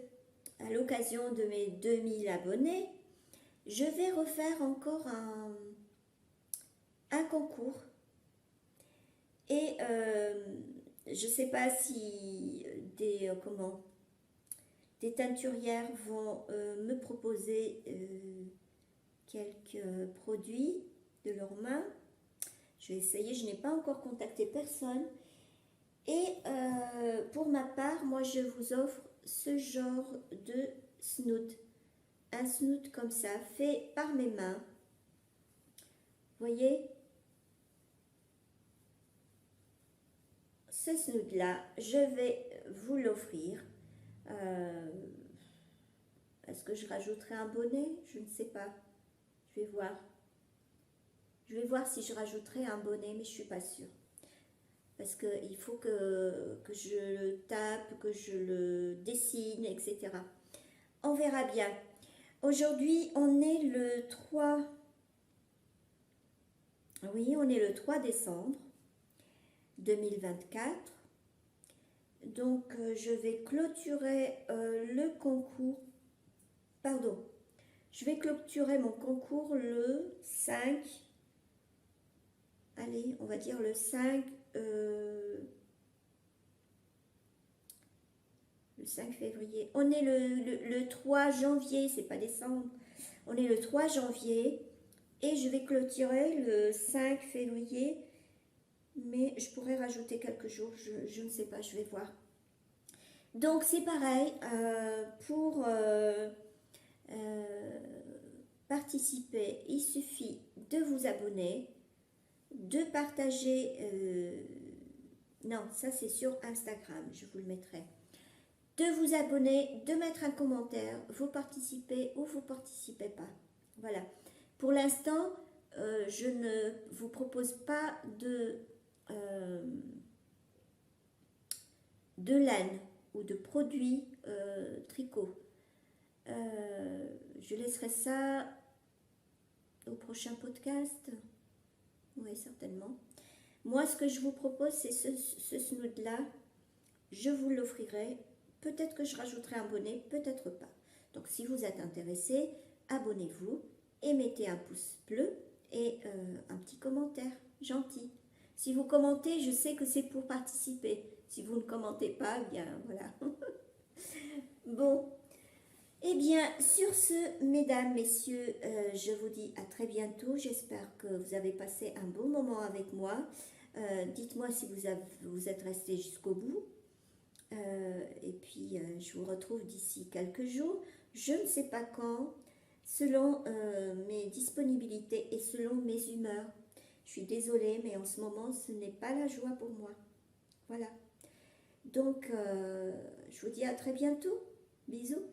à l'occasion de mes 2000 abonnés, je vais refaire encore un concours. Et je ne sais pas si des teinturières vont me proposer quelques produits de leurs mains. Je vais essayer, je n'ai pas encore contacté personne. Et pour ma part, moi je vous offre ce genre de snood. Un snood comme ça, fait par mes mains. Vous voyez? Ce snood là, je vais vous l'offrir. Est-ce que je rajouterai un bonnet? Je ne sais pas. Je vais voir. Je vais voir si je rajouterai un bonnet, mais je ne suis pas sûre. Parce qu'il faut que je le tape, que je le dessine, etc. On verra bien. Aujourd'hui, on est le 3... Oui, on est le 3 décembre 2024. Donc, je vais clôturer le concours. Pardon. Je vais clôturer mon concours le 5. Allez, on va dire le 5. Le 5 février. On est le 3 janvier, c'est pas décembre. On est le 3 janvier. Et je vais clôturer le 5 février. Mais je pourrais rajouter quelques jours. Je ne sais pas, je vais voir. Donc c'est pareil. Pour participer, il suffit de vous abonner, de partager. Non, ça c'est sur Instagram, je vous le mettrai. De vous abonner, de mettre un commentaire, vous participez ou vous participez pas. Voilà. Pour l'instant, je ne vous propose pas de laine ou de produits tricot. Je laisserai ça au prochain podcast. Oui, certainement. Moi, ce que je vous propose, c'est ce snood-là. Je vous l'offrirai. Peut-être que je rajouterai un bonnet, peut-être pas. Donc, si vous êtes intéressé, abonnez-vous et mettez un pouce bleu et un petit commentaire gentil. Si vous commentez, je sais que c'est pour participer. Si vous ne commentez pas, eh bien voilà. Bon, eh bien, sur ce, mesdames, messieurs, je vous dis à très bientôt. J'espère que vous avez passé un bon moment avec moi. Dites-moi si vous êtes resté jusqu'au bout. Et puis, je vous retrouve d'ici quelques jours. Je ne sais pas quand, selon mes disponibilités et selon mes humeurs. Je suis désolée, mais en ce moment, ce n'est pas la joie pour moi. Voilà. Donc, je vous dis à très bientôt. Bisous.